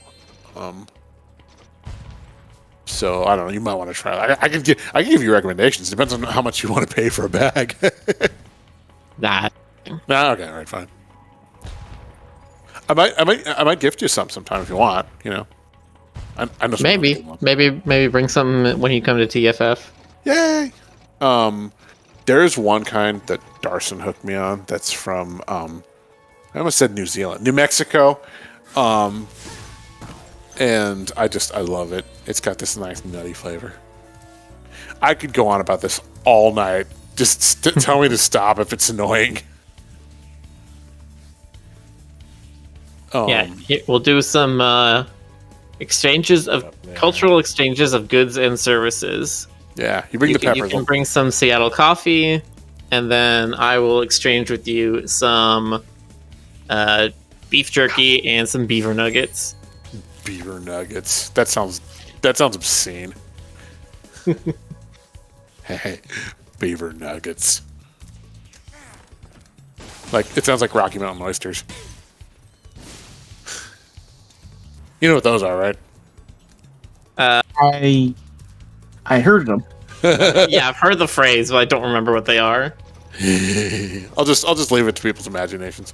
So I don't know. You might want to try it. I can give you recommendations. Depends on how much you want to pay for a bag. Nah. Nah. Okay. All right. Fine. I might gift you sometime if you want. You know. I know. Maybe bring some when you come to TFF. Yay. There's one kind that Darson hooked me on. That's from I almost said New Zealand, New Mexico. And I love it. It's got this nice nutty flavor. I could go on about this all night. Just tell me to stop if it's annoying. Yeah, we'll do some cultural exchanges of goods and services. Yeah, you bring the peppers. You can bring some Seattle coffee, and then I will exchange with you some beef jerky and some beaver nuggets. Beaver nuggets. That sounds obscene. Hey, beaver nuggets. Like, it sounds like Rocky Mountain oysters. You know what those are, right? I heard them. Yeah, I've heard the phrase, but I don't remember what they are. I'll just leave it to people's imaginations.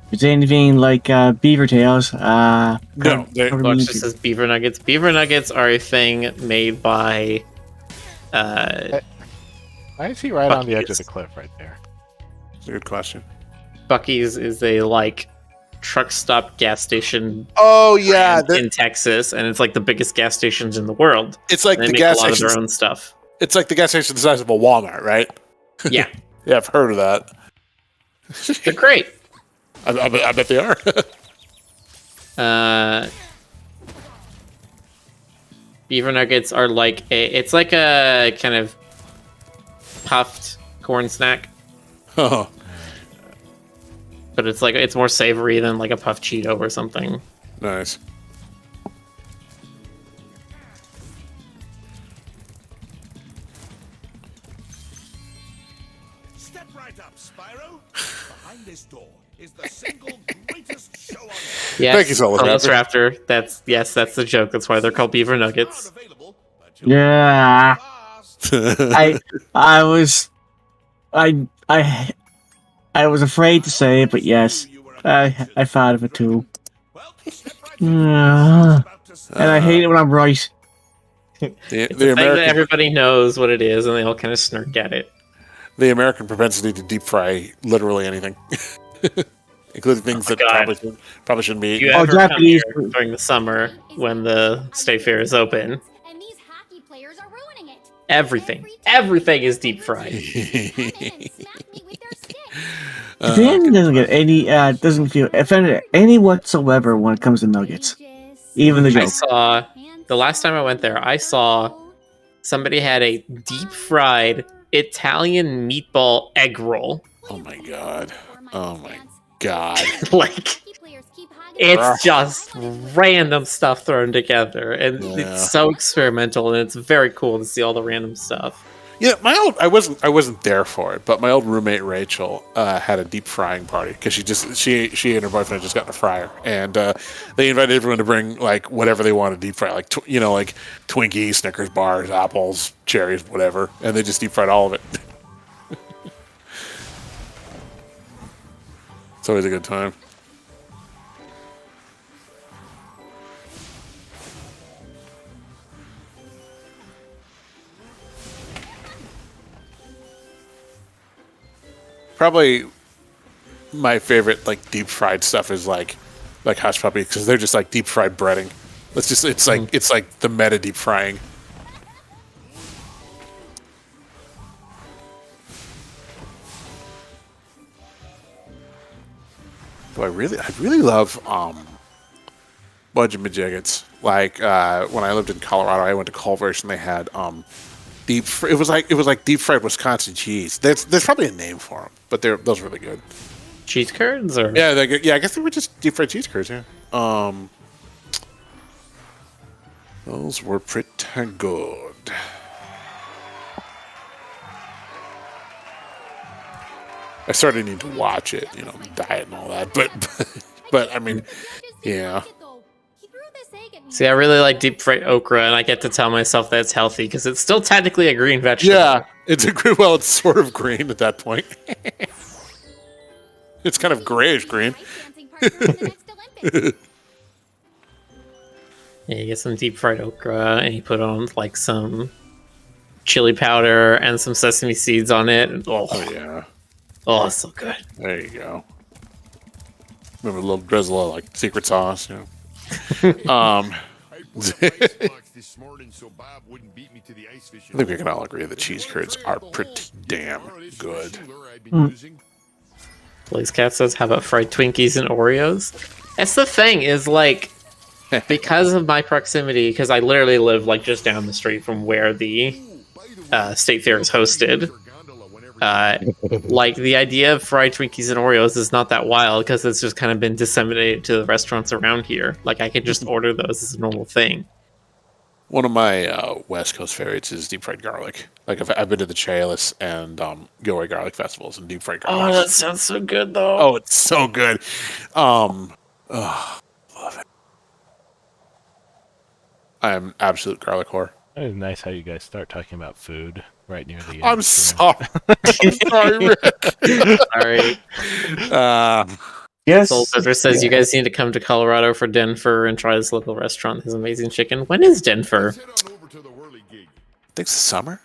Is there anything like beaver tails? No, It just says beaver nuggets. Beaver nuggets are a thing made by. Why is he right on the edge of the cliff right there? That's a good question. Buc-ee's is a truck stop gas station. Oh yeah, in Texas, and it's like the biggest gas stations in the world. It's like and the they gas make a lot of stations. their own stuff. It's like the gas station the size of a Walmart, right? Yeah, yeah, I've heard of that. They're great. I bet they are. Beaver nuggets are it's like a kind of puffed corn snack. Oh. But it's more savory than like a puffed Cheeto or something. Nice. Step right up, Spyro. Behind this door is the single greatest show on earth. Yes, Thank you, Velociraptor. That's the joke. That's why they're called beaver nuggets. Yeah. I was afraid to say it, but yes, I thought of it too. And I hate it when I'm right. It's a thing that everybody knows what it is, and they all kind of snark at it. The American propensity to deep fry literally anything, including things that probably shouldn't be eaten. You ever come here during the summer when the state fair is open? And these hockey players are ruining it. Everything is deep fried. Dan doesn't get any, doesn't feel offended any whatsoever when it comes to nuggets. Even the joke. The last time I went there, I saw somebody had a deep fried Italian meatball egg roll. Oh my god. Oh my god. It's just random stuff thrown together, and it's so experimental, and it's very cool to see all the random stuff. Yeah, I wasn't there for it, but my old roommate Rachel had a deep frying party because she and her boyfriend just got in a fryer, and they invited everyone to bring like whatever they wanted to deep fry, like like Twinkies, Snickers bars, apples, cherries, whatever, and they just deep fried all of it. It's always a good time. Probably my favorite deep fried stuff is like Hush Puppy because they're just like deep fried breading. It's like the meta deep frying. So I really love Whatchamajiggets. Like when I lived in Colorado, I went to Culver's and they had it was like deep fried Wisconsin cheese. There's probably a name for them, but those were really good. Cheese curds, or Yeah, yeah. I guess they were just deep fried cheese curds. Yeah. Those were pretty good. I started needing to watch it, diet and all that, but I mean, yeah. see, I really like deep fried okra, and I get to tell myself that it's healthy because it's still technically a green vegetable. Yeah, it's sort of green at that point. It's kind of grayish green. Yeah, you get some deep fried okra, and you put on like some chili powder and some sesame seeds on it. Oh yeah. Oh, it's so good. There you go. Remember a little drizzle of like secret sauce, I put this morning so Bob wouldn't beat me to the ice fishing. I think we can all agree that cheese curds are pretty damn good. Blaze Cat says, how about fried Twinkies and Oreos? That's the thing, is like, because of my proximity, because I literally live like just down the street from where the state fair is hosted. Like the idea of fried Twinkies and Oreos is not that wild because it's just kind of been disseminated to the restaurants around here. Like I could just order those as a normal thing. One of my West Coast favorites is deep fried garlic. Like I've been to the Chalice and Gilroy Garlic Festivals and deep fried garlic. Oh, that sounds so good though. Oh, it's so good. Love it. I am absolute garlic whore. It is nice how you guys start talking about food right near the end. I'm sorry. I'm sorry, Rick. Sorry. Yes. Soul Sister says you guys need to come to Colorado for Denver and try this local restaurant. Has amazing chicken. When is Denver? I think it's the summer,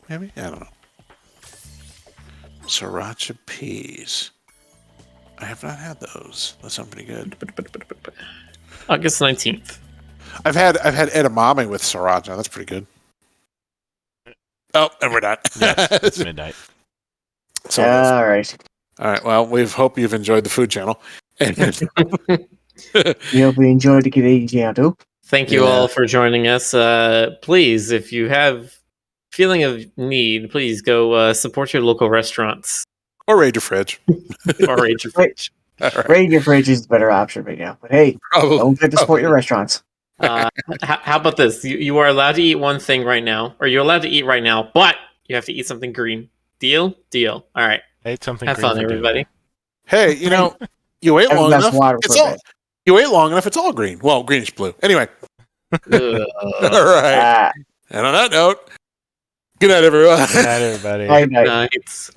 maybe? I don't know. Sriracha peas. I have not had those. That sounds pretty good. August 19th. I've had edamame with sriracha. That's pretty good. Oh, and we're done. Yes, it's midnight. So All right. all right. Well, we hope you've enjoyed the food channel. We hope you enjoyed the Canadian channel too. Thank you all for joining us. Please, if you have feeling of need, please go support your local restaurants. Or raid your fridge. Or raid your fridge. Right. Raid your fridge is the better option right now. But hey, don't forget to support your restaurants. How about this? You are allowed to eat one thing right now, or you're allowed to eat right now, but you have to eat something green. Deal? Deal. All right. I ate something Have green fun, for everybody. Hey, you wait long enough. You wait long enough. It's all green. Well, greenish blue. Anyway. All right. And on that note, good night, everyone. Good night, everybody. Bye, night. Nights.